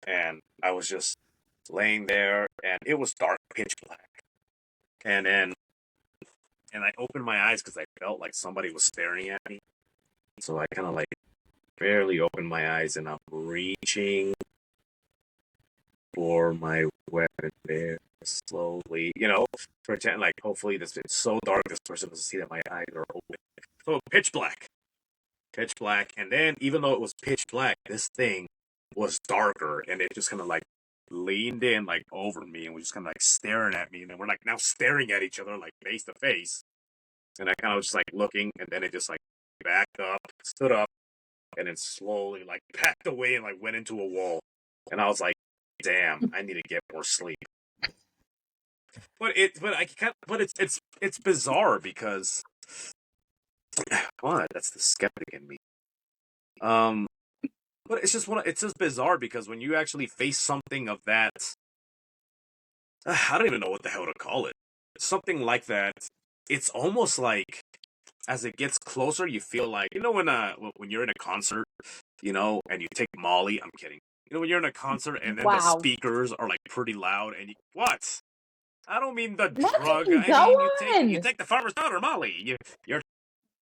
and I was just laying there, and it was dark, pitch black. And I opened my eyes because I felt like somebody was staring at me. So I kind of like barely opened my eyes, and I'm reaching for my weapon there slowly, pretend like hopefully it's so dark this person doesn't see that my eyes are open. So pitch black. And then even though it was pitch black, this thing was darker, and it just kind of like leaned in like over me and was just kind of like staring at me, and then we're like now staring at each other like face to face. And I kind of was just like looking, and then it just like backed up, stood up, and then slowly like backed away and like went into a wall. And I was like, damn, I need to get more sleep. But it's bizarre because that's the skeptic in me. But it's just bizarre because when you actually face something of that, I don't even know what the hell to call it. Something like that, it's almost like as it gets closer, you feel like when you're in a concert, and you take Molly. I'm kidding. When you're in a concert and then the Wow. speakers are like pretty loud, and what? I don't mean the Nothing, drug. go I mean you on. take the farmer's daughter, Molly. You're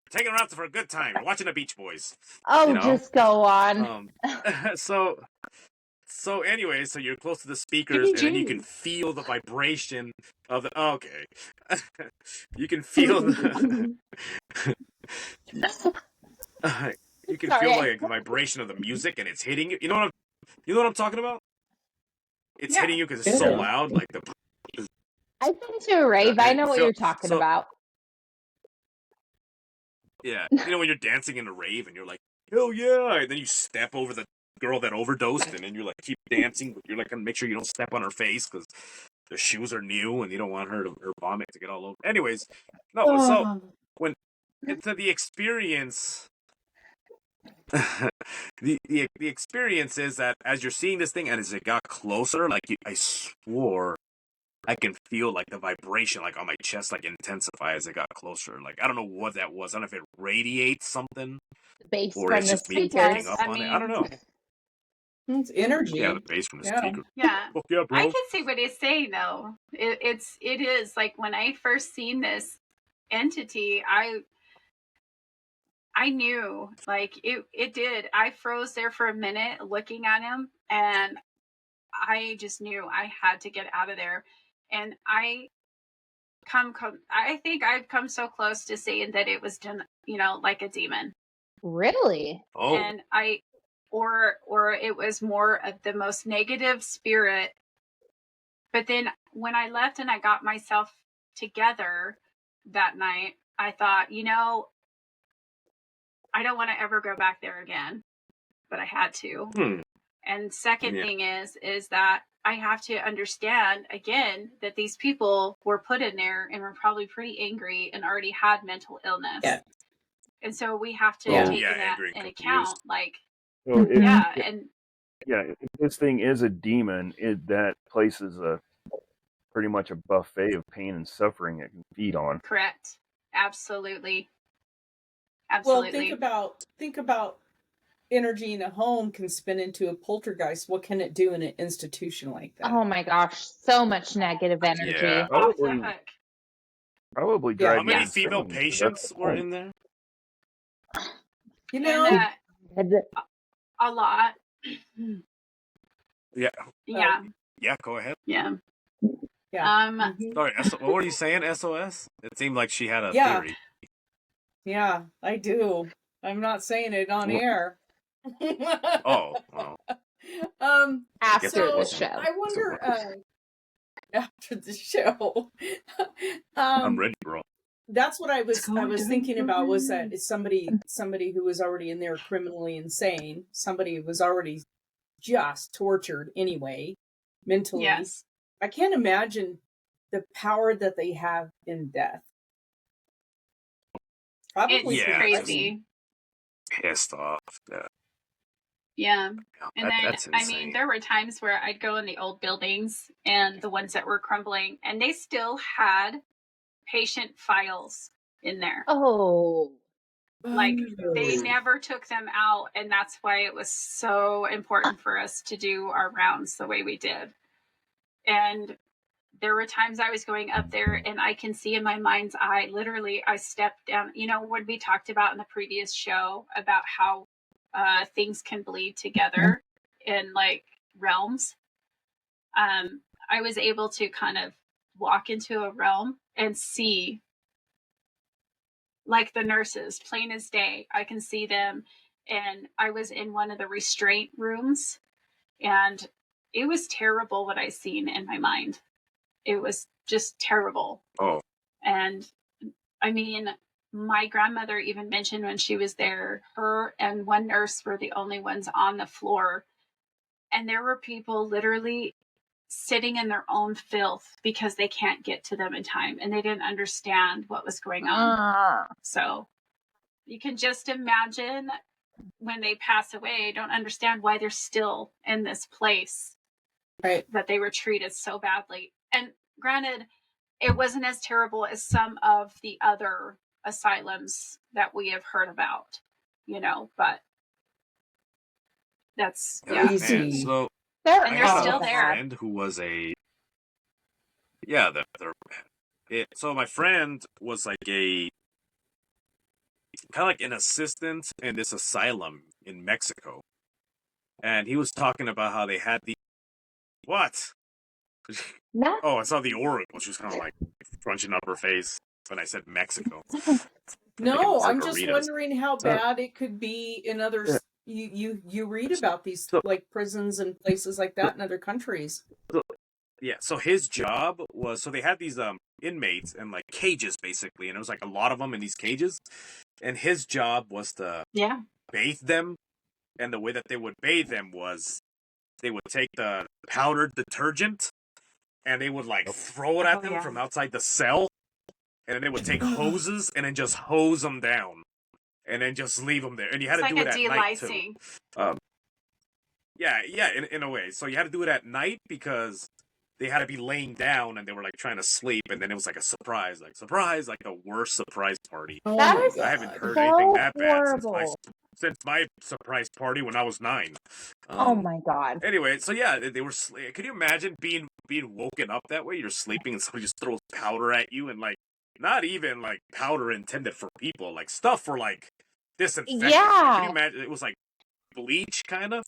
taking her out for a good time. You're watching the Beach Boys. Oh, just go on. So anyway, so you're close to the speakers, and then you can feel the vibration of the. Okay, you can feel the. You can feel like the vibration of the music, and it's hitting you. You know what I'm talking about? It's hitting you because it's so loud, like the. I've been to a rave. I know what you're talking about. Yeah, when you're dancing in a rave and you're like, hell yeah, and then you step over the girl that overdosed, and then you like keep dancing, but you're like gonna make sure you don't step on her face because the shoes are new and you don't want her vomit to get all over. Anyways, no. So when into the experience. the experience is that as you're seeing this thing and as it got closer, like I swore I can feel like the vibration like on my chest like intensify as it got closer. Like I don't know what that was. I don't know if it radiates something Bass or from it's the just me speakers. picking up on it. I don't know. It's energy. Yeah, the bass from the speaker. Yeah. Oh, yeah, bro. I can see what he's saying though. It is like when I first seen this entity, I knew like it did. I froze there for a minute looking at him, and I just knew I had to get out of there. And I think I've come so close to saying that it was like a demon. Really? Oh. And or it was more of the most negative spirit. But then when I left and I got myself together that night, I thought, I don't want to ever go back there again, but I had to. And second thing is that I have to understand again that these people were put in there and were probably pretty angry and already had mental illness. Yeah. And so we have to take that in account. Like, if this thing is a demon, that place is pretty much a buffet of pain and suffering it can feed on. Correct. Absolutely. Well, think about energy in a home can spin into a poltergeist. What can it do in an institution like that? Oh my gosh, so much negative energy. Yeah. Probably drag. How many female patients were in there? A lot. Yeah. Yeah. Yeah, go ahead. Yeah. Yeah. Sorry, what were you saying, SOS? It seemed like she had a theory. Yeah, I do. I'm not saying it on air. Oh. After the show. I wonder after the show. I'm ready, bro. That's what I was thinking about, was that it's somebody who was already in there criminally insane, somebody who was already just tortured anyway, mentally. Yes. I can't imagine the power that they have in death. Probably it's crazy. Pissed off. Yeah. And then, there were times where I'd go in the old buildings and the ones that were crumbling, and they still had patient files in there. Oh. Like, they Oh. never took them out, and that's why it was so important for us to do our rounds the way we did. And there were times I was going up there and I can see in my mind's eye, literally, I stepped down. You know, when we talked about in the previous show about how things can bleed together in like realms, I was able to kind of walk into a realm and see like the nurses, plain as day. I can see them. And I was in one of the restraint rooms, and it was terrible what I seen in my mind. It was just terrible. Oh, And I mean, my grandmother even mentioned when she was there, her and one nurse were the only ones on the floor. And there were people literally sitting in their own filth because they can't get to them in time and they didn't understand what was going on. So you can just imagine when they pass away, don't understand why they're still in this place, Right. that they were treated so badly. And granted, it wasn't as terrible as some of the other asylums that we have heard about, you know, but that's, yeah. man. Easy. So They're And I they're had still a there. friend who was so my friend was like a kind of like an assistant in this asylum in Mexico, and he was talking about how they had the what? No. Oh, I saw the oracle. She was kind of like crunching up her face when I said Mexico. No, I'm margaritas. just wondering how bad it could be in other. Yeah. You read about these So- like prisons and places like that in other countries. Yeah, so his job was, so they had these inmates in like cages basically, and it was like a lot of them in these cages, and his job was to Yeah. bathe them, and the way that they would bathe them was they would take the powdered detergent and they would like throw it at them from outside the cell, and then they would take hoses and then just hose them down and then just leave them there, and you had It's to like do a it at night too. delicing. Yeah, in a way. So you had to do it at night because they had to be laying down and they were like trying to sleep, and then it was like a surprise, like the worst surprise party. Oh That my is I haven't God. heard so anything that bad horrible. since my surprise party when I was 9. Oh my God. Anyway, so yeah, they were. Can you imagine being woken up that way? You're sleeping and somebody just throws powder at you, and like not even like powder intended for people, like stuff for like disinfectant. Like, can you Yeah. imagine? It was like bleach kind of,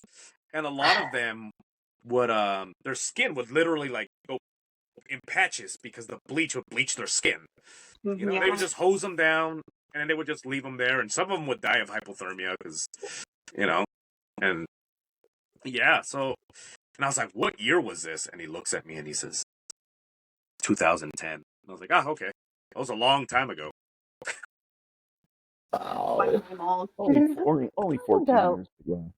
and a lot of them would their skin would literally like go in patches because the bleach would bleach their skin. You know, they would just hose them down and they would just leave them there, and some of them would die of hypothermia because, you know, and yeah. So, and I was like, "What year was this?" And he looks at me and he says, "2010." And I was like, "Ah, okay, that was a long time ago." Wow. I'm old. Only 14 Ago. years ago.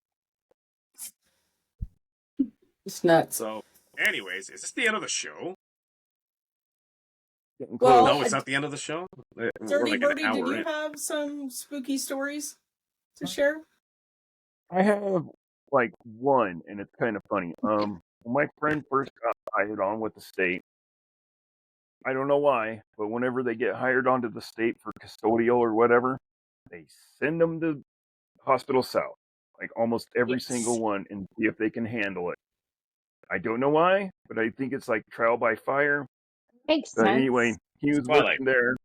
It's nuts. So, anyways, is this the end of the show? Getting Well, close. No, it's not the end of the show. We're Dirty like an Birdie, did hour you in. have some spooky stories to share? I have like one, and it's kind of funny. When my friend first got hired on with the state, I don't know why, but whenever they get hired onto the state for custodial or whatever, they send them to Hospital South, like almost every single one, and see if they can handle it. I don't know why, but I think it's like trial by fire. Makes But sense. anyway, he was Twilight. working there.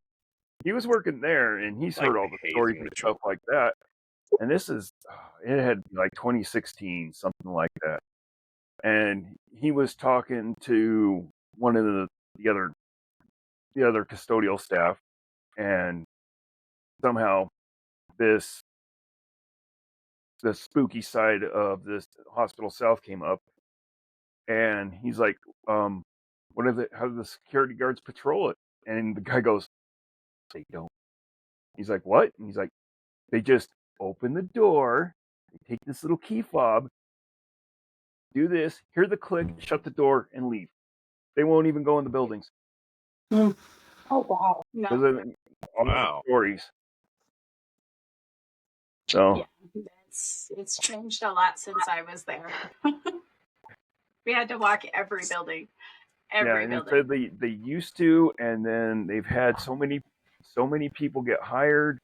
He was working there, and he's Like heard the all the hazing stories and ritual. stuff like that. And this is, it had like 2016, something like that. And he was talking to one of the other custodial staff, and somehow the spooky side of this Hospital South came up, and he's like, how do the security guards patrol it? And the guy goes, they don't. He's like, what? And he's like, they just open the door, they take this little key fob, do this, hear the click, shut the door, and leave. They won't even go in the buildings. Oh wow. Because No. of all the Wow. stories. So Yeah. It's changed a lot since I was there. We had to walk every building. yeah, and he said they used to, and then they've had so many people get hired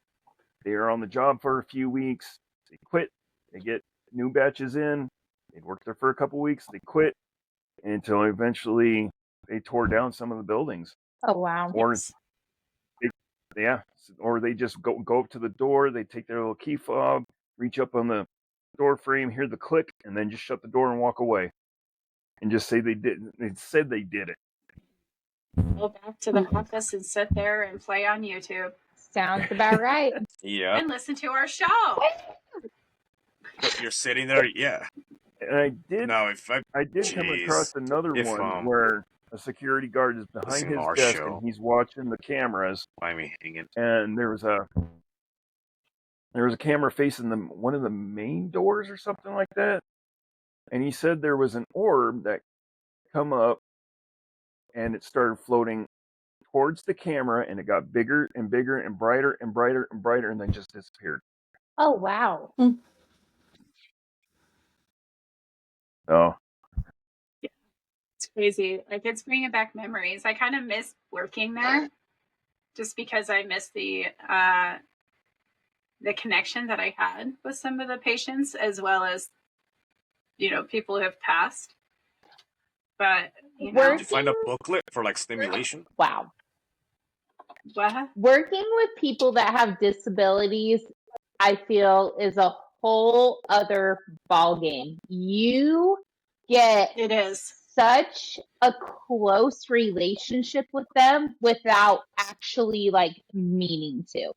They are on the job for a few weeks. They quit. They get new batches in. They work there for a couple weeks. They quit until eventually they tore down some of the buildings. Oh wow. Or or they just go up to the door. They take their little key fob, reach up on the door frame, hear the click, and then just shut the door and walk away, and just say they did. They said they did it. Go back to the office and sit there and play on YouTube. Sounds about right. Yeah. And listen to our show. But you're sitting there, yeah. And I did. No, if I did come across another one where a security guard is behind his desk and he's watching the cameras. Why me hanging? And there was a camera facing one of the main doors or something like that. And he said there was an orb that come up and it started floating towards the camera, and it got bigger and bigger and brighter and brighter and brighter, and then just disappeared. Oh wow. Oh. Yeah. It's crazy. Like, it's bringing back memories. I kind of miss working there just because I miss the connection that I had with some of the patients, as well as, people who have passed. But, did you find a booklet for like stimulation? Wow. What? Working with people that have disabilities, I feel, is a whole other ballgame. You get such a close relationship with them without actually like meaning to.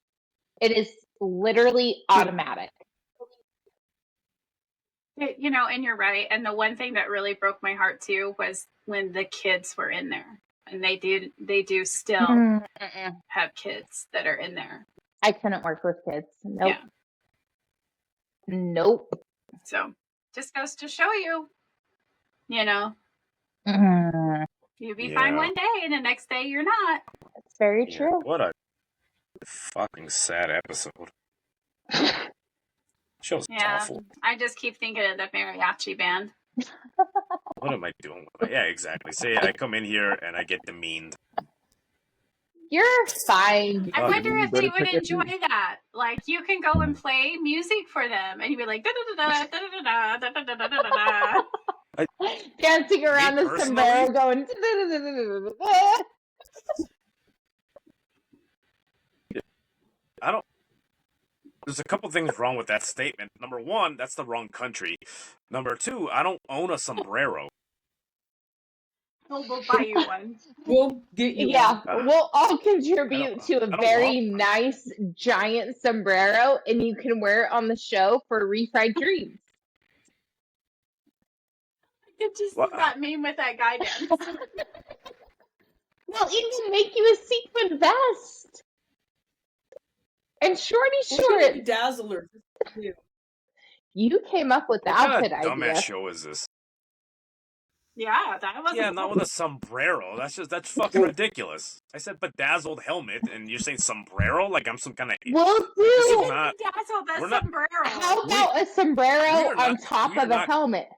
It is literally automatic. And you're right. And the one thing that really broke my heart too was when the kids were in there, and they do still have kids that are in there. I couldn't work with kids. Nope. Yeah. Nope. So just goes to show you, you'll be fine one day and the next day you're not. That's very true. What a fucking sad episode. Show's awful. I just keep thinking of the mariachi band. What am I doing? Yeah, exactly. Say I come in here and I get demeaned. You're fine. I wonder if they would enjoy that. Like, you can go and play music for them, and you'd be like, da da da da da da da da da da. Dancing around the sombrero, going. I don't. There's a couple things wrong with that statement. Number one, that's the wrong country. Number two, I don't own a sombrero. We'll buy you one. We'll get you one. We'll all contribute to a very nice giant sombrero, and you can wear it on the show for Refried Dreams. I could just see that meme with that guy dance. Well, it can make you a sequin vest. And shorty shorts. Dazzler. You came up with the outfit idea. What dumbass show is this? Yeah, that was. Yeah, not with a sombrero. That's fucking ridiculous. I said bedazzled helmet, and you're saying sombrero? Like I'm some kind of. We'll do. Bedazzled sombrero. How about a sombrero on top of the helmet?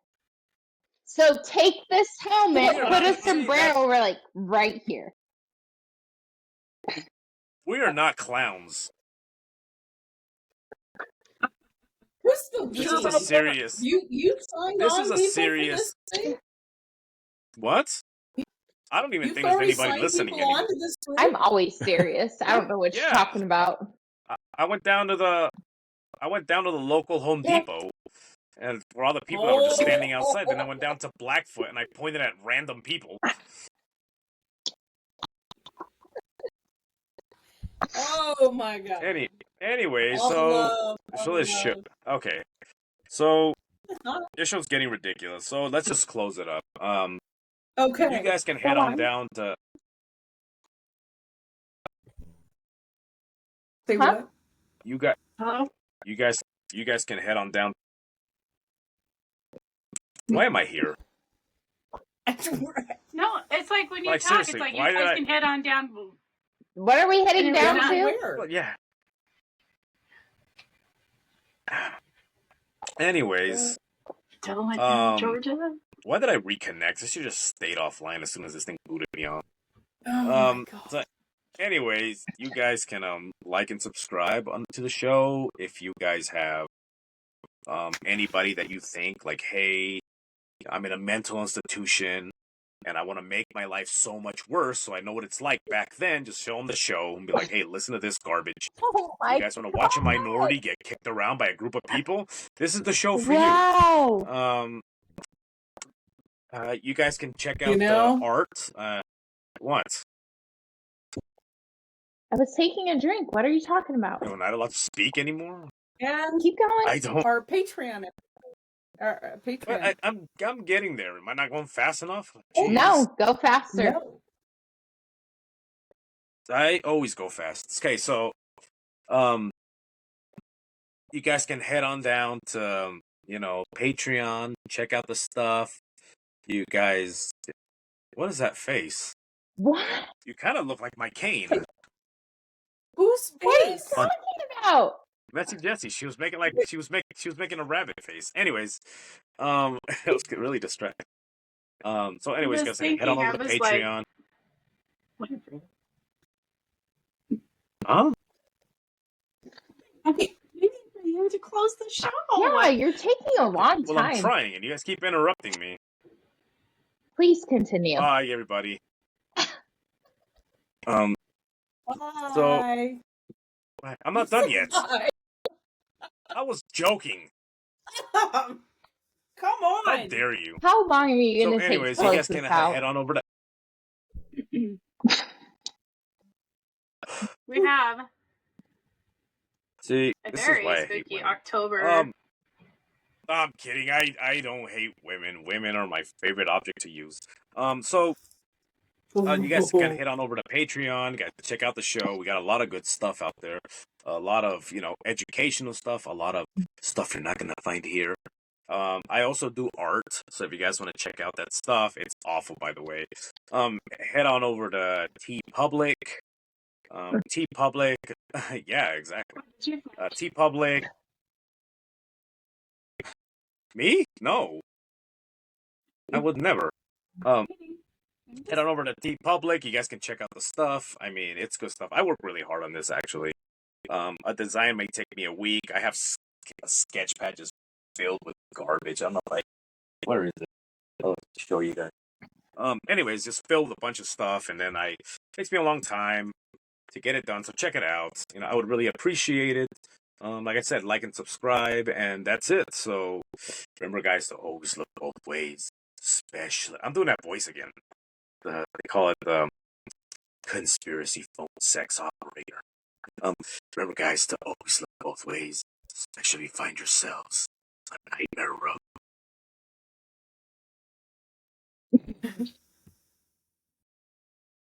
So take this helmet, put a sombrero right here. We are not clowns. This is a serious. You signed this on. Is a serious. What? I don't even think there's anybody listening anymore. I'm always serious. I don't know what you're talking about. I went down to the local Home Depot, and for all the people that were just standing outside, then I went down to Blackfoot and I pointed at random people. Oh my god. Anyway, so this show. Okay, so this show's getting ridiculous. So let's just close it up. Okay. You guys can head on down to. Say what? You got. Hello. You guys can head on down. Why am I here? No, it's like when you talk, it's like you guys can head on down. What are we heading down to? Well, yeah. Anyways. Georgia? Why did I reconnect? I should have just stayed offline as soon as this thing booted me on. Oh my god. anyways, you guys can like and subscribe to the show if you guys have anybody that you think like, hey, I'm in a mental institution and I want to make my life so much worse so I know what it's like back then. Just show them the show and be like, hey, listen to this garbage. Oh You my guys want to watch a minority get kicked around by a group of people? This is the show for Wow. you. You guys can check You out the know? art. What? I was taking a drink. What are you talking about? You're not allowed to speak anymore? And Keep going. I don't. our Patreon. Our But Patreon. I'm getting there. Am I not going fast enough? Oh, Jeez. No, go faster. No. I always go fast. Okay, so you guys can head on down to Patreon, check out the stuff. You guys, what is that face? What? You kind of look like my cane. Whose What are you face? talking about? Betsy Jessie. She was making a rabbit face. Anyways, it was really distracting. So anyways, guys, head on over to Patreon. Huh? Okay, maybe for you to close the show. Yeah, you're taking a long Well, I'm time. trying, and you guys keep interrupting me. Please continue. Bye, everybody. So Bye. I'm not done yet. Bye. I was joking. Come on. How dare you? How long are you So going to take anyways, to you close guys this can out? head on over to. We have See, a this is very why I hate spooky women. October. I'm kidding. I don't hate women. Women are my favorite object to use. So you guys can head on over to Patreon. You guys check out the show. We got a lot of good stuff out there. A lot of educational stuff. A lot of stuff you're not gonna find here. I also do art, so if you guys want to check out that stuff, it's awful, by the way. Head on over to TeePublic. TeePublic, yeah, exactly. TeePublic. Me? No, I would never. Head on over to TeePublic. You guys can check out the stuff. I mean, it's good stuff. I work really hard on this, actually. A design may take me a week. I have a sketch pad just filled with garbage. I'm not like, where is it? I'll show you guys. Anyways, just filled a bunch of stuff, and then it takes me a long time to get it done. So check it out. I would really appreciate it. Like I said, like and subscribe, and that's it. So remember, guys, to always look both ways. Especially, I'm doing that voice again. They call it the conspiracy phone sex operator. Remember, guys, to always look both ways, especially if you find yourselves on Nightmare Road.